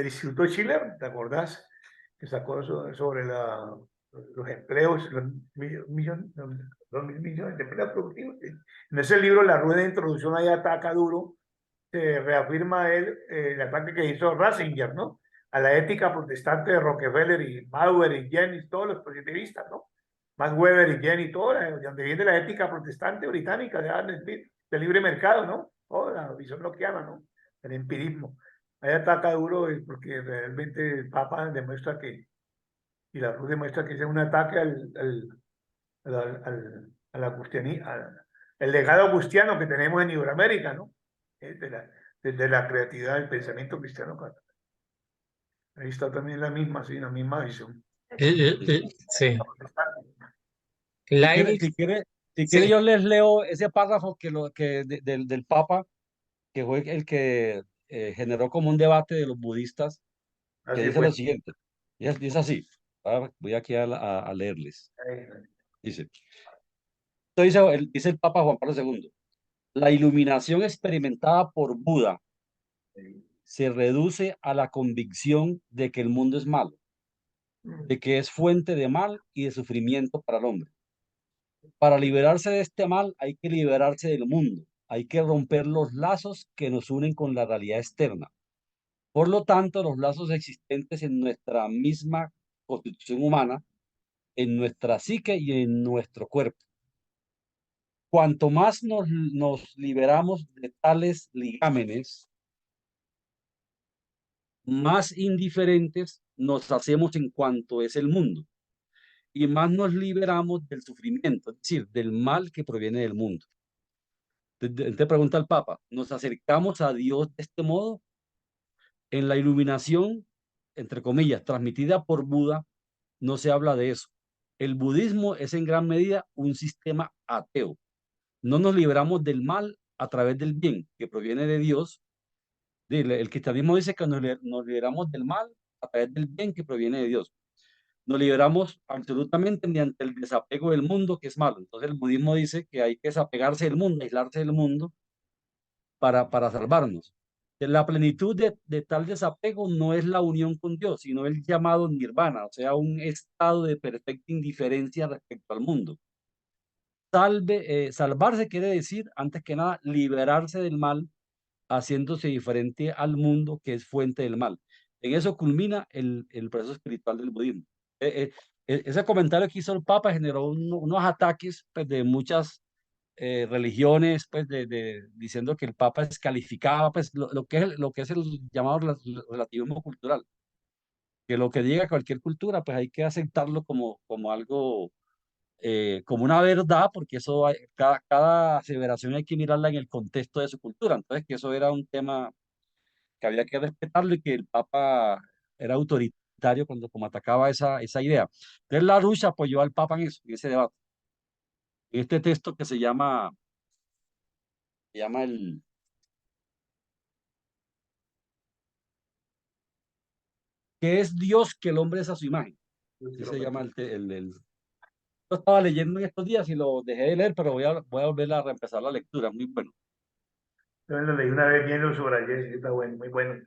Instituto Schiller, ¿te acordás? Que sacó sobre los empleos, los mil millones de empleos productivos. En ese libro, La rueda de introducción, ahí ataca duro, se reafirma él el ataque que hizo Ratzinger, ¿no? A la ética protestante de Rockefeller y Bauer y Jennings, todos los positivistas, ¿no? Max Weber y Jennings, todo, de donde viene la ética protestante británica de Adam Smith, del libre mercado, ¿no? Toda la visión lockeana, ¿no? El empirismo. Ahí ataca duro porque realmente el Papa demuestra y la Cruz demuestra que es un ataque a la el legado agustiano que tenemos en Iberoamérica, ¿no? Desde la creatividad del pensamiento cristiano. Ahí está también la misma visión. Sí. Si quiere, Leibniz, si quiere, si quiere sí, yo les leo ese párrafo del Papa, que fue el que generó como un debate de los budistas, que Así dice fue. lo siguiente, y es así. Voy aquí a leerles. Dice, dice el Papa Juan Pablo II, la iluminación experimentada por Buda se reduce a la convicción de que el mundo es malo, de que es fuente de mal y de sufrimiento para el hombre. Para liberarse de este mal hay que liberarse del mundo, hay que romper los lazos que nos unen con la realidad externa. Por lo tanto, los lazos existentes en nuestra misma constitución humana, en nuestra psique y en nuestro cuerpo. Cuanto más nos liberamos de tales ligámenes, más indiferentes nos hacemos en cuanto es el mundo y más nos liberamos del sufrimiento, es decir, del mal que proviene del mundo. Te pregunta el Papa, ¿nos acercamos a Dios de este modo? En la iluminación, entre comillas, transmitida por Buda, no se habla de eso. El budismo es en gran medida un sistema ateo. No nos liberamos del mal a través del bien que proviene de Dios. El cristianismo dice que nos liberamos del mal a través del bien que proviene de Dios. Nos liberamos absolutamente mediante el desapego del mundo, que es malo. Entonces el budismo dice que hay que desapegarse del mundo, aislarse del mundo para salvarnos. La plenitud de tal desapego no es la unión con Dios, sino el llamado nirvana, o sea, un estado de perfecta indiferencia respecto al mundo. Salvarse quiere decir, antes que nada, liberarse del mal, haciéndose diferente al mundo que es fuente del mal. En eso culmina el proceso espiritual del budismo. Ese comentario que hizo el Papa generó unos ataques pues, de muchas religiones, pues, diciendo que el Papa descalificaba pues, lo que es el llamado relativismo cultural, que lo que diga cualquier cultura, pues hay que aceptarlo como algo, como una verdad, porque cada aseveración hay que mirarla en el contexto de su cultura. Entonces, que eso era un tema que había que respetarlo y que el Papa era autoritario cuando como atacaba esa idea. Entonces LaRouche apoyó al Papa en eso, en ese debate. En este texto que se llama el... ¿Qué es Dios que el hombre es a su imagen? Así se llama Lo estaba leyendo en estos días y lo dejé de leer, pero voy a volver a reempezar la lectura, muy bueno. Yo lo leí una vez bien, lo subrayé, sí, está bueno, muy bueno.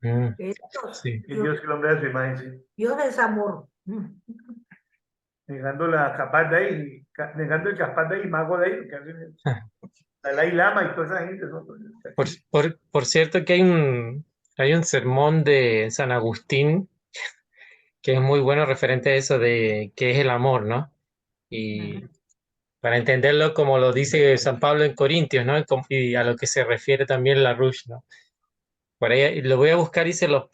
Mm, Dios, sí. Y Dios que el hombre de su imagen, sí. Dios es amor. Negando la capaz de ahí, negando el capaz de ahí, mago de ahí, lo que hacen es Dalai Lama y toda esa gente, ¿no? Por cierto que hay un sermón de San Agustín que es muy bueno referente a eso de qué es el amor, ¿no? Y para entenderlo como lo dice San Pablo en Corintios, ¿no? Y a lo que se refiere también LaRouche, ¿no? Por ahí lo voy a buscar y se los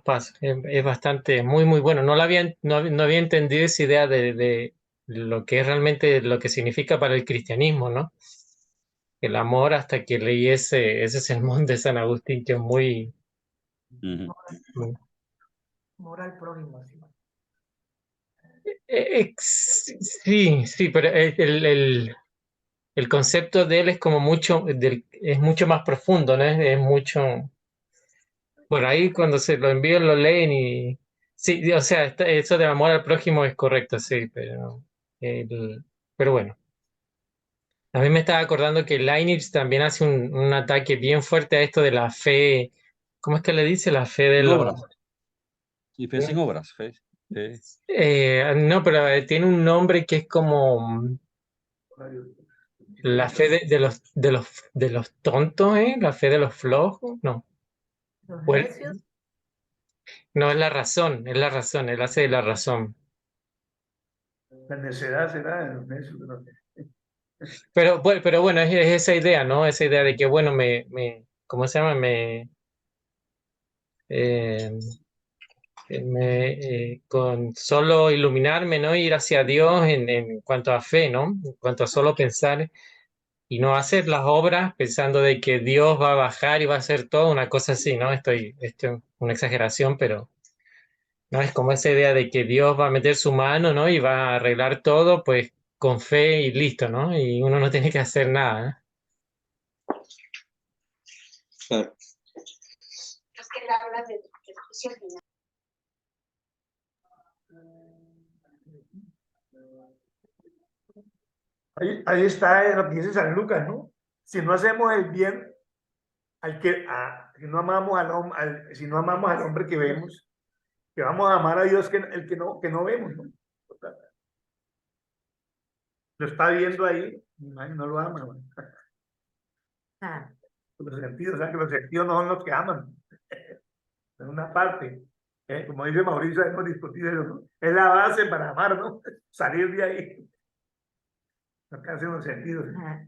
paso. Es bastante, muy, muy bueno. No había entendido esa idea de lo que es realmente lo que significa para el cristianismo, ¿no? El amor hasta que leí ese sermón de San Agustín, que es muy, Ujú. muy- Amor al prójimo. Sí. sí, sí, pero el concepto de él es como es mucho más profundo, ¿no? Es mucho. Por ahí cuando se lo envío lo leen y sí, o sea, eso de amor al prójimo es correcto, sí, pero bueno. A mí me estaba acordando que Leibniz también hace un ataque bien fuerte a esto de la fe. ¿Cómo es que le dice? La fe de En los. obras, y fe sin obras, fe. No, pero tiene un nombre que es como la fe de los tontos, ¿eh? La fe de los flojos, no. Los O necios. no, es la razón, él hace de la razón. La necedad será de los necios, ¿no? Pero bueno, es esa idea, ¿no? Esa idea de que, bueno, ¿cómo se llama? Eh, con solo iluminarme, ¿no? Ir hacia Dios en cuanto a fe, ¿no? En cuanto a solo pensar y no hacer las obras pensando de que Dios va a bajar y va a hacer todo, una cosa así, ¿no? Esto es una exageración, pero no es como esa idea de que Dios va a meter su mano, ¿no? Y va a arreglar todo, pues con fe y listo, ¿no? Y uno no tiene que hacer nada, ¿eh? Claro. Es que él habla del juicio final. Ahí está lo que dice San Lucas, ¿no? Si no hacemos el bien si no amamos si no amamos al hombre que vemos, que vamos a amar a Dios el que no vemos, ¿no? Lo está viendo ahí, no lo ama, ¿no? Ah, Los sentidos, o sea, que los sentidos no son los que aman, es una parte. Como dice Mauricio, hemos discutido eso, ¿no? Es la base para amar, ¿no? Salir de ahí. Lo que hacen los sentidos. ah.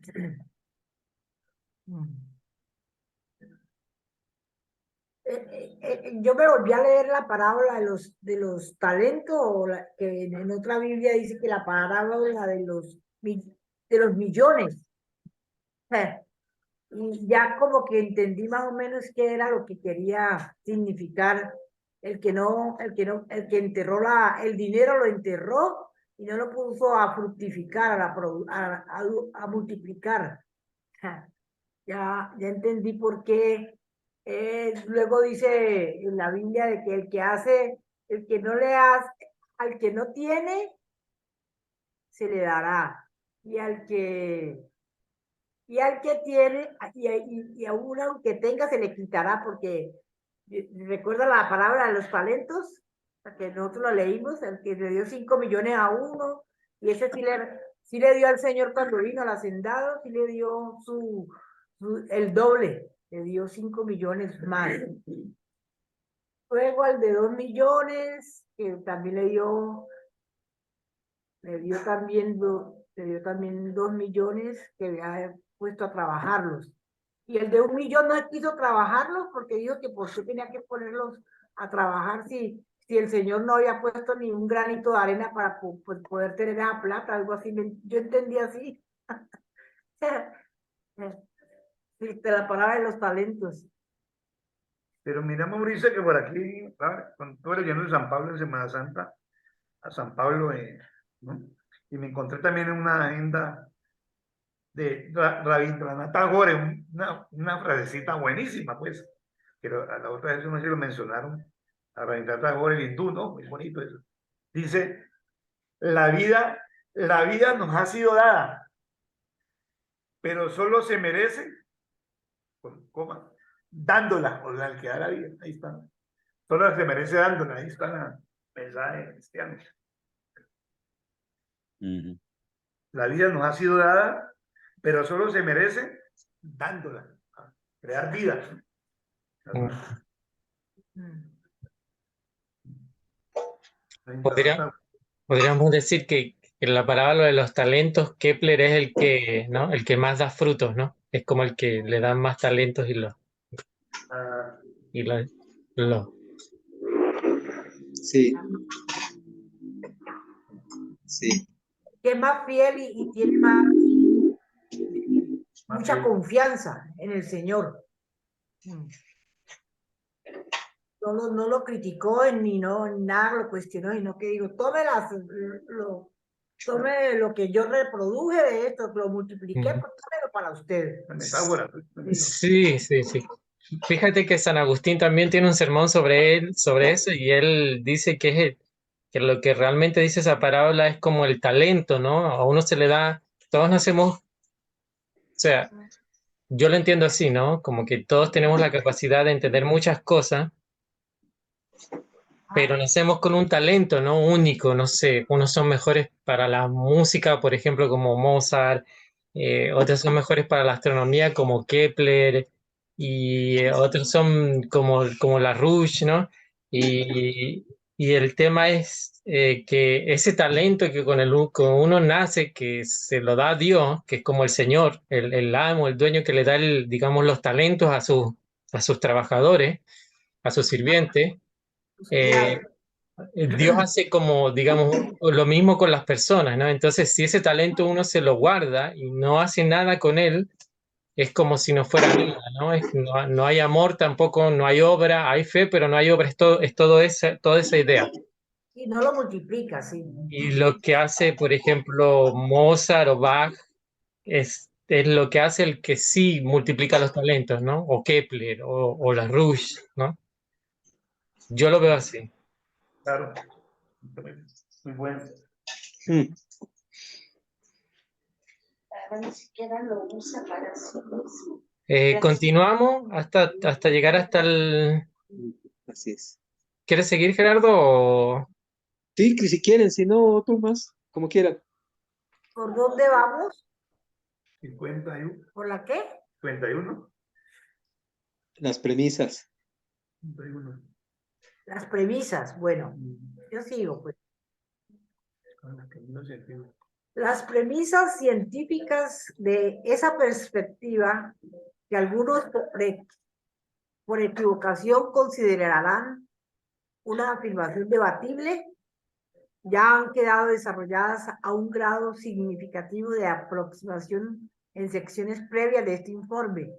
Yo me volví a leer la parábola de los talentos, que en otra Biblia dice que la parábola de los millones. Y ya como que entendí más o menos qué era lo que quería significar el que enterró el dinero lo enterró y no lo puso a fructificar, a multiplicar. Ya entendí por qué. Luego dice en la Biblia de que el que no le hace, al que no tiene, se le dará. Y al que tiene, y aún aunque tenga, se le quitará, porque recuerda la palabra de los talentos, que nosotros lo leímos, el que le dio 5 millones a uno, y ese sí le dio al Señor cuando vino al hacendado, sí le dio el doble, le dio 5 millones más. Luego al de 2 millones, que también le dio también 2 millones que había puesto a trabajarlos. Y el de 1 millón no quiso trabajarlos porque dijo que por qué tenía que ponerlos a trabajar si el Señor no había puesto ni un granito de arena para poder tener esa plata, algo así. Yo entendí así. De la palabra de los talentos. Pero mira, Mauricio, que por aquí, ¿sabes? Cuando estuve leyendo de San Pablo en Semana Santa, a San Pablo, ¿no? Y me encontré también en una agenda de Rabindranath Tagore, una frasecita buenísima, pues. Pero a la otra vez no sé si lo mencionaron, a Rabindranath Tagore, el hindú, ¿no? Muy bonito eso. Dice, la vida nos ha sido dada, pero solo se merece, con coma, dándola, o sea, el que da la vida, ahí está. Solo se merece dándola, ahí está la mensaje cristiano. La vida nos ha sido dada, pero solo se merece dándola, crear vida. Podría- Podríamos decir que en la parábola de los talentos, Kepler es el que, ¿no? El que más da frutos, ¿no? Es como el que le dan más talentos y lo- Sí, sí. Que es más fiel y tiene mucha confianza en el Señor. No lo criticó ni nada lo cuestionó, sino que digo, tome lo que yo reproduje de esto, lo multipliqué, pues tómelo para usted. Sí, sí, sí. Fíjate que San Agustín también tiene un sermón sobre eso, y él dice que lo que realmente dice esa parábola es como el talento, ¿no? A uno se le da, todos nacemos, o sea, yo lo entiendo así, ¿no? Como que todos tenemos la capacidad de entender muchas cosas, pero nacemos con un talento, ¿no? Único, no sé, unos son mejores para la música, por ejemplo, como Mozart, otros son mejores para la astronomía, como Kepler, y otros son como Larouche, ¿no? Y el tema es que ese talento que con uno nace, que se lo da Dios, que es como el Señor, el amo, el dueño que le da, digamos, los talentos a sus trabajadores, a sus sirvientes. eh, Dios hace como, digamos, lo mismo con las personas, ¿no? Entonces, si ese talento uno se lo guarda y no hace nada con él, es como si no fuera nada, ¿no? No hay amor tampoco, no hay obra, hay fe, pero no hay obra, es toda esa idea. Y no lo multiplica, sí. Y lo que hace, por ejemplo, Mozart o Bach es lo que hace el que sí multiplica los talentos, ¿no? O Kepler o Larouche, ¿no? Yo lo veo así. Claro, muy bueno. Ni siquiera lo usa para sí mismo. Continuamos hasta llegar hasta el... Así es. ¿Quieres seguir, Gerardo? Sí, que si quieren, si no, tú más, como quieran. ¿Por dónde vamos? 51. ¿Por la qué? 51. Las premisas. 51. Las premisas. Bueno, yo sigo, pues. Las premisas científicas de esa perspectiva, que algunos por equivocación considerarán una afirmación debatible, ya han quedado desarrolladas a un grado significativo de aproximación en secciones previas de este informe,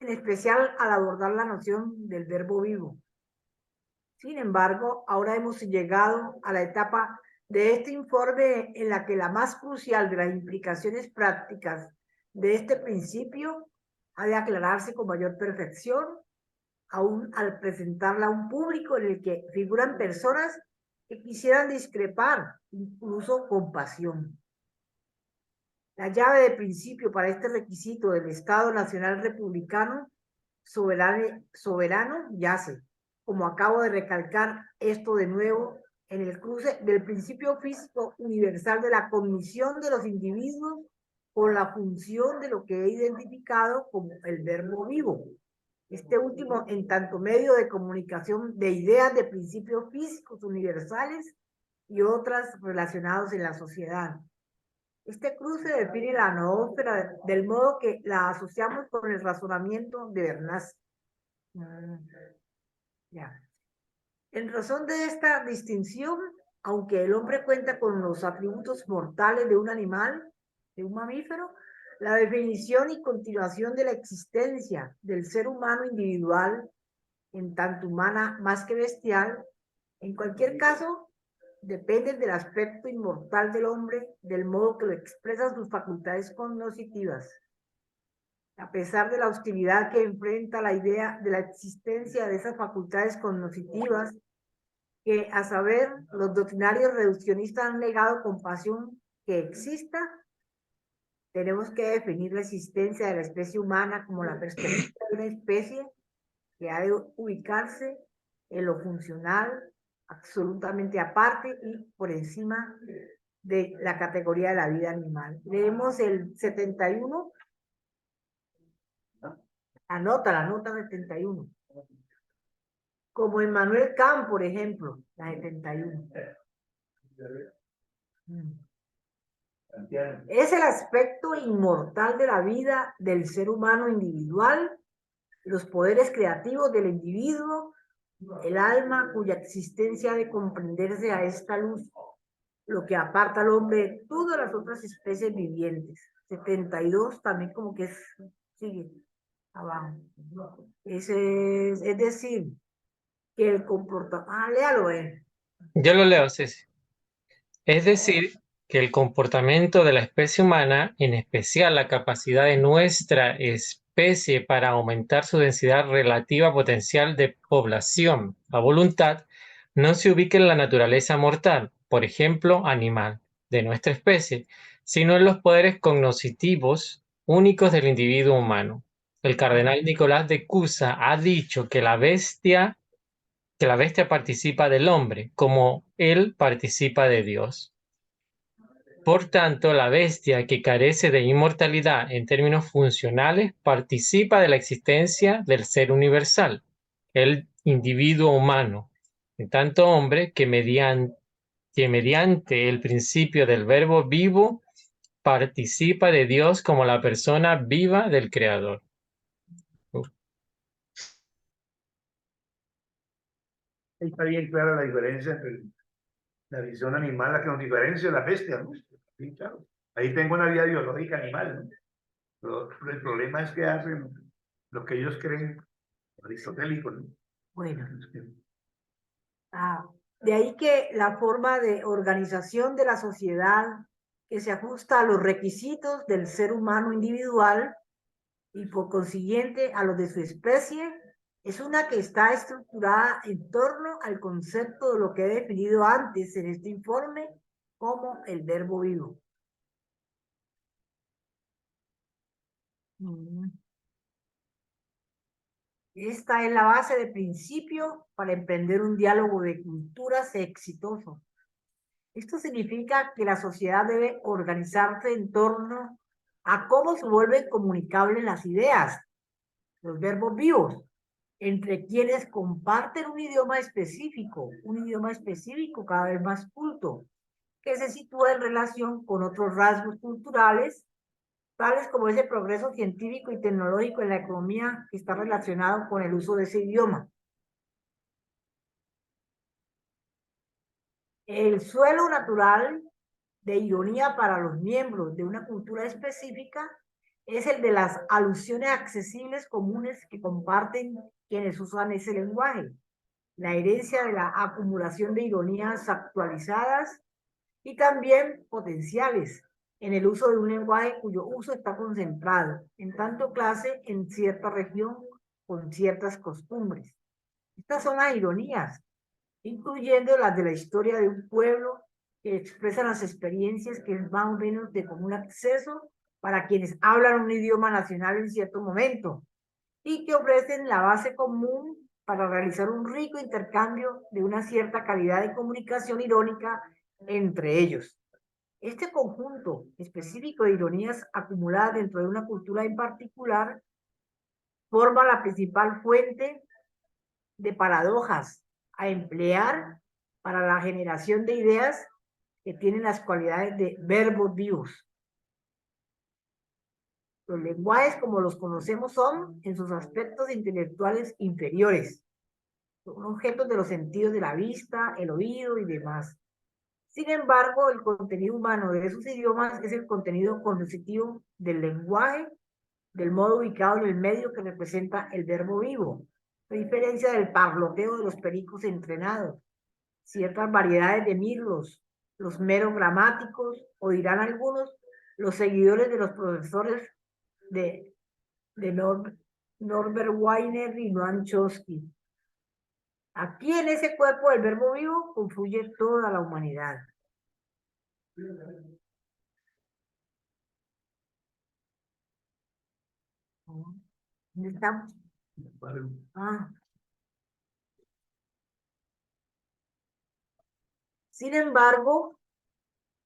en especial al abordar la noción del verbo vivo. Sin embargo, ahora hemos llegado a la etapa de este informe en la que la más crucial de las implicaciones prácticas de este principio ha de aclararse con mayor perfección, aún al presentarla a un público en el que figuran personas que quisieran discrepar, incluso con pasión. La llave de principio para este requisito del Estado Nacional Republicano soberano yace, como acabo de recalcar esto de nuevo, en el cruce del principio físico universal de la cognición de los individuos con la función de lo que he identificado como el verbo vivo. Este último en tanto medio de comunicación de ideas de principios físicos universales y otras relacionados en la sociedad. Este cruce define la noósfera del modo que la asociamos con el razonamiento de Bernays. Ya. En razón de esta distinción, aunque el hombre cuenta con los atributos mortales de un animal, de un mamífero, la definición y continuación de la existencia del ser humano individual en tanto humana más que bestial. En cualquier caso, dependen del aspecto inmortal del hombre, del modo que lo expresan sus facultades cognitivas. A pesar de la hostilidad que enfrenta la idea de la existencia de esas facultades cognitivas, que a saber, los doctrinarios reduccionistas han negado con pasión que exista, tenemos que definir la existencia de la especie humana como la perspectiva de una especie que ha de ubicarse en lo funcional, absolutamente aparte y por encima de la categoría de la vida animal. Leemos el 71. Anota la nota 71. Como Emmanuel Kant, por ejemplo, la 71. Es el aspecto inmortal de la vida del ser humano individual, los poderes creativos del individuo, el alma cuya existencia ha de comprenderse a esta luz, lo que aparta al hombre de todas las otras especies vivientes. 72 también como que sigue abajo. Es decir, que el comportamiento... léalo, Yo lo leo, sí, sí. Es decir, que el comportamiento de la especie humana, en especial la capacidad de nuestra especie para aumentar su densidad relativa potencial de población a voluntad, no se ubica en la naturaleza mortal, por ejemplo, animal, de nuestra especie, sino en los poderes cognitivos únicos del individuo humano. El cardenal Nicolás de Cusa ha dicho que la bestia participa del hombre, como él participa de Dios. Por tanto, la bestia que carece de inmortalidad en términos funcionales participa de la existencia del ser universal, el individuo humano, en tanto hombre que mediante el principio del verbo vivo participa de Dios como la persona viva del Creador. Ahí está bien clara la diferencia entre la visión animal, la que nos diferencia de la bestia, ¿no? Sí, claro. Ahí tengo una vida biológica animal, ¿no? Pero el problema es que hacen lo que ellos creen aristotélico, ¿no? Bueno, de ahí que la forma de organización de la sociedad que se ajusta a los requisitos del ser humano individual y por consiguiente a los de su especie, es una que está estructurada en torno al concepto de lo que he definido antes en este informe como el verbo vivo. Esta es la base de principio para emprender un diálogo de culturas exitoso. Esto significa que la sociedad debe organizarse en torno a cómo se vuelven comunicables las ideas, los verbos vivos, entre quienes comparten un idioma específico cada vez más culto, que se sitúa en relación con otros rasgos culturales, tales como ese progreso científico y tecnológico en la economía que está relacionado con el uso de ese idioma. El suelo natural de ironía para los miembros de una cultura específica es el de las alusiones accesibles comunes que comparten quienes usan ese lenguaje, la herencia de la acumulación de ironías actualizadas y también potenciales en el uso de un lenguaje cuyo uso está concentrado en tanto clase en cierta región con ciertas costumbres. Estas son las ironías, incluyendo las de la historia de un pueblo que expresan las experiencias que es más o menos de común acceso para quienes hablan un idioma nacional en cierto momento y que ofrecen la base común para realizar un rico intercambio de una cierta calidad de comunicación irónica entre ellos. Este conjunto específico de ironías acumuladas dentro de una cultura en particular forma la principal fuente de paradojas a emplear para la generación de ideas que tienen las cualidades de verbos vivos. Los lenguajes como los conocemos son, en sus aspectos intelectuales inferiores, son objetos de los sentidos de la vista, el oído y demás. Sin embargo, el contenido humano de esos idiomas es el contenido cognitivo del lenguaje, del modo ubicado en el medio que representa el verbo vivo. a diferencia del parloteo de los pericos entrenados. Ciertas variedades de mirlos, los meros gramáticos, o dirán algunos, los seguidores de los profesores de Norbert Wiener y Noam Chomsky. Aquí en ese cuerpo del verbo vivo confluye toda la humanidad. ¿Dónde estamos? Sin embargo,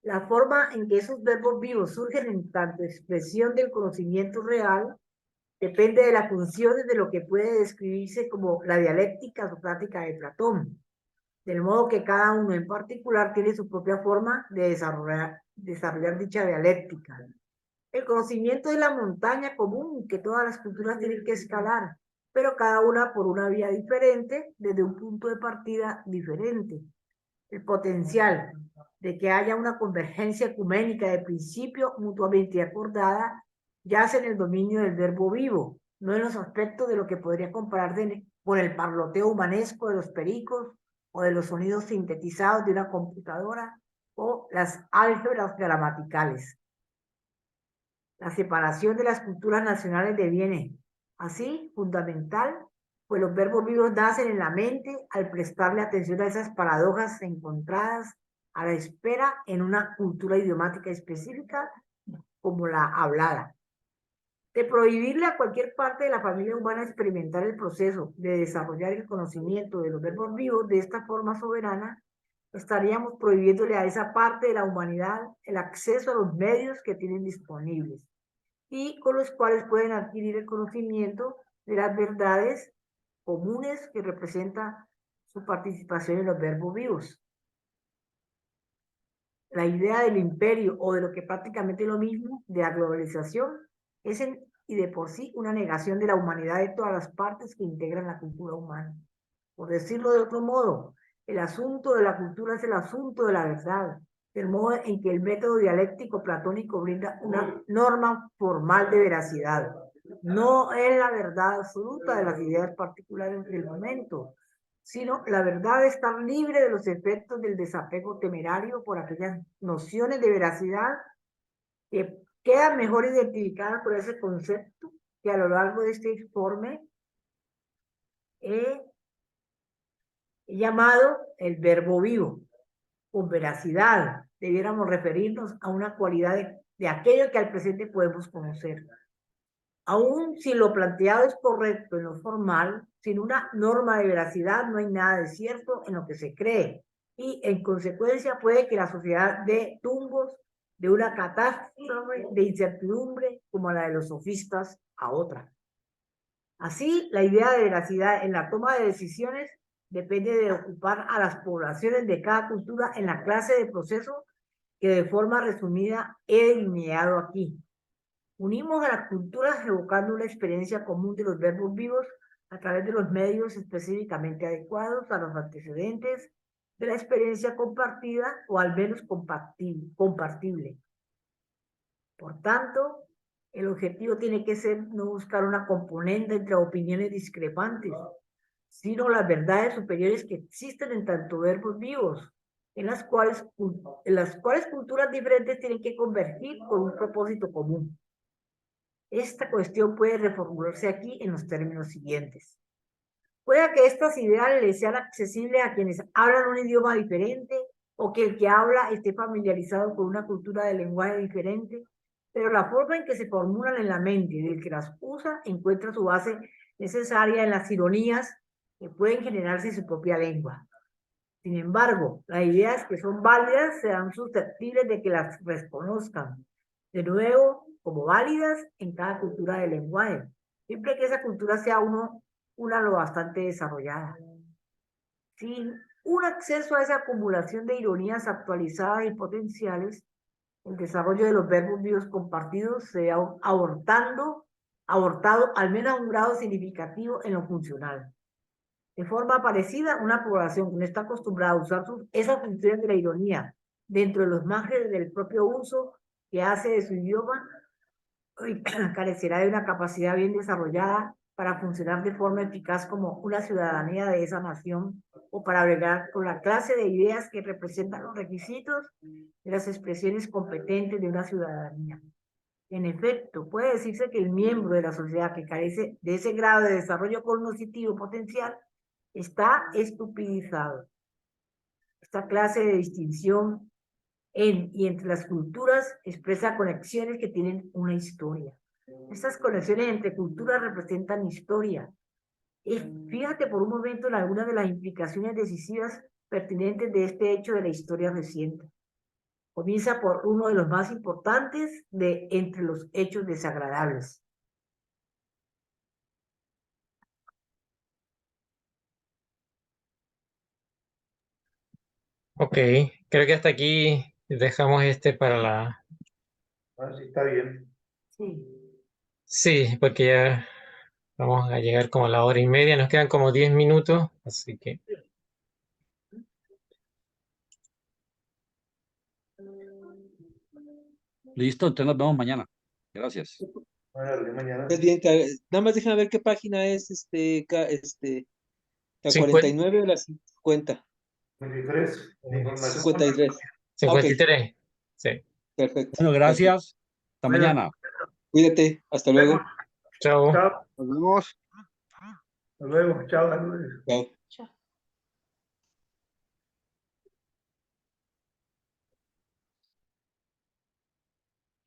la forma en que esos verbos vivos surgen en tanto expresión del conocimiento real depende de las funciones de lo que puede describirse como la dialéctica socrática de Platón, del modo que cada uno en particular tiene su propia forma de desarrollar dicha dialéctica. El conocimiento es la montaña común que todas las culturas tienen que escalar, pero cada una por una vía diferente, desde un punto de partida diferente. El potencial de que haya una convergencia ecuménica de principio mutuamente acordada yace en el dominio del verbo vivo, no en los aspectos de lo que podría compararse con el parloteo humanesco de los pericos o de los sonidos sintetizados de una computadora o las álgebras gramaticales. La separación de las culturas nacionales deviene así fundamental, pues los verbos vivos nacen en la mente al prestarle atención a esas paradojas encontradas a la espera en una cultura idiomática específica como la hablada. De prohibirle a cualquier parte de la familia humana experimentar el proceso de desarrollar el conocimiento de los verbos vivos de esta forma soberana, estaríamos prohibiéndole a esa parte de la humanidad el acceso a los medios que tienen disponibles y con los cuales pueden adquirir el conocimiento de las verdades comunes que representa su participación en los verbos vivos. La idea del imperio, o de lo que prácticamente es lo mismo, de la globalización, es y de por sí una negación de la humanidad de todas las partes que integran la cultura humana. Por decirlo de otro modo, el asunto de la cultura es el asunto de la verdad, del modo en que el método dialéctico platónico brinda una norma formal de veracidad. No es la verdad absoluta de las ideas particulares del momento, sino la verdad de estar libre de los efectos del desapego temerario por aquellas nociones de veracidad que quedan mejor identificadas por ese concepto que a lo largo de este informe he llamado el verbo vivo. Con veracidad debiéramos referirnos a una cualidad de aquello que al presente podemos conocer. Aún si lo planteado es correcto en lo formal, sin una norma de veracidad no hay nada de cierto en lo que se cree, y en consecuencia puede que la sociedad dé tumbos de una catástrofe de incertidumbre como la de los sofistas a otra. Así, la idea de veracidad en la toma de decisiones depende de ocupar a las poblaciones de cada cultura en la clase de proceso que de forma resumida he delineado aquí. Unimos a las culturas evocando una experiencia común de los verbos vivos a través de los medios específicamente adecuados a los antecedentes de la experiencia compartida o al menos compartible. Por tanto, el objetivo tiene que ser no buscar una componente entre opiniones discrepantes, sino las verdades superiores que existen en tanto verbos vivos, en las cuales culturas diferentes tienen que convergir con un propósito común. Esta cuestión puede reformularse aquí en los términos siguientes. Puede que estas ideas les sean accesibles a quienes hablan un idioma diferente o que el que habla esté familiarizado con una cultura de lenguaje diferente, pero la forma en que se formulan en la mente del que las usa encuentra su base necesaria en las ironías que pueden generarse en su propia lengua. Sin embargo, las ideas que son válidas serán susceptibles de que las reconozcan, de nuevo, como válidas en cada cultura del lenguaje, siempre que esa cultura sea una lo bastante desarrollada. Sin un acceso a esa acumulación de ironías actualizadas y potenciales, el desarrollo de los verbos vivos compartidos se ha abortado al menos a un grado significativo en lo funcional. De forma parecida, una población que no está acostumbrada a usar esas funciones de la ironía dentro de los márgenes del propio uso que hace de su idioma, carecerá de una capacidad bien desarrollada para funcionar de forma eficaz como una ciudadanía de esa nación o para bregar con la clase de ideas que representan los requisitos de las expresiones competentes de una ciudadanía. En efecto, puede decirse que el miembro de la sociedad que carece de ese grado de desarrollo cognitivo potencial está estupidizado. Esta clase de distinción en y entre las culturas expresa conexiones que tienen una historia. Estas conexiones entre culturas representan historia. Y fíjate por un momento en algunas de las implicaciones decisivas pertinentes de este hecho de la historia reciente. Comienza por uno de los más importantes de entre los hechos desagradables. Ok, creo que hasta aquí dejamos este para la... Ah, sí, está bien. Sí. Sí, porque ya vamos a llegar como a la 1:30, nos quedan como 10 minutos, así que... Listo, entonces nos vemos mañana. Gracias. Bueno, de mañana. Es bien, nada más déjame ver qué página es la 49 o la 50. 23, de información. 53. Ok, 53. Sí. perfecto. Bueno, gracias. Hasta Bueno. mañana. Cuídate, hasta luego. Chao. Chao. Nos vemos. Hasta luego. Chao. Saludos. Chao. Chao.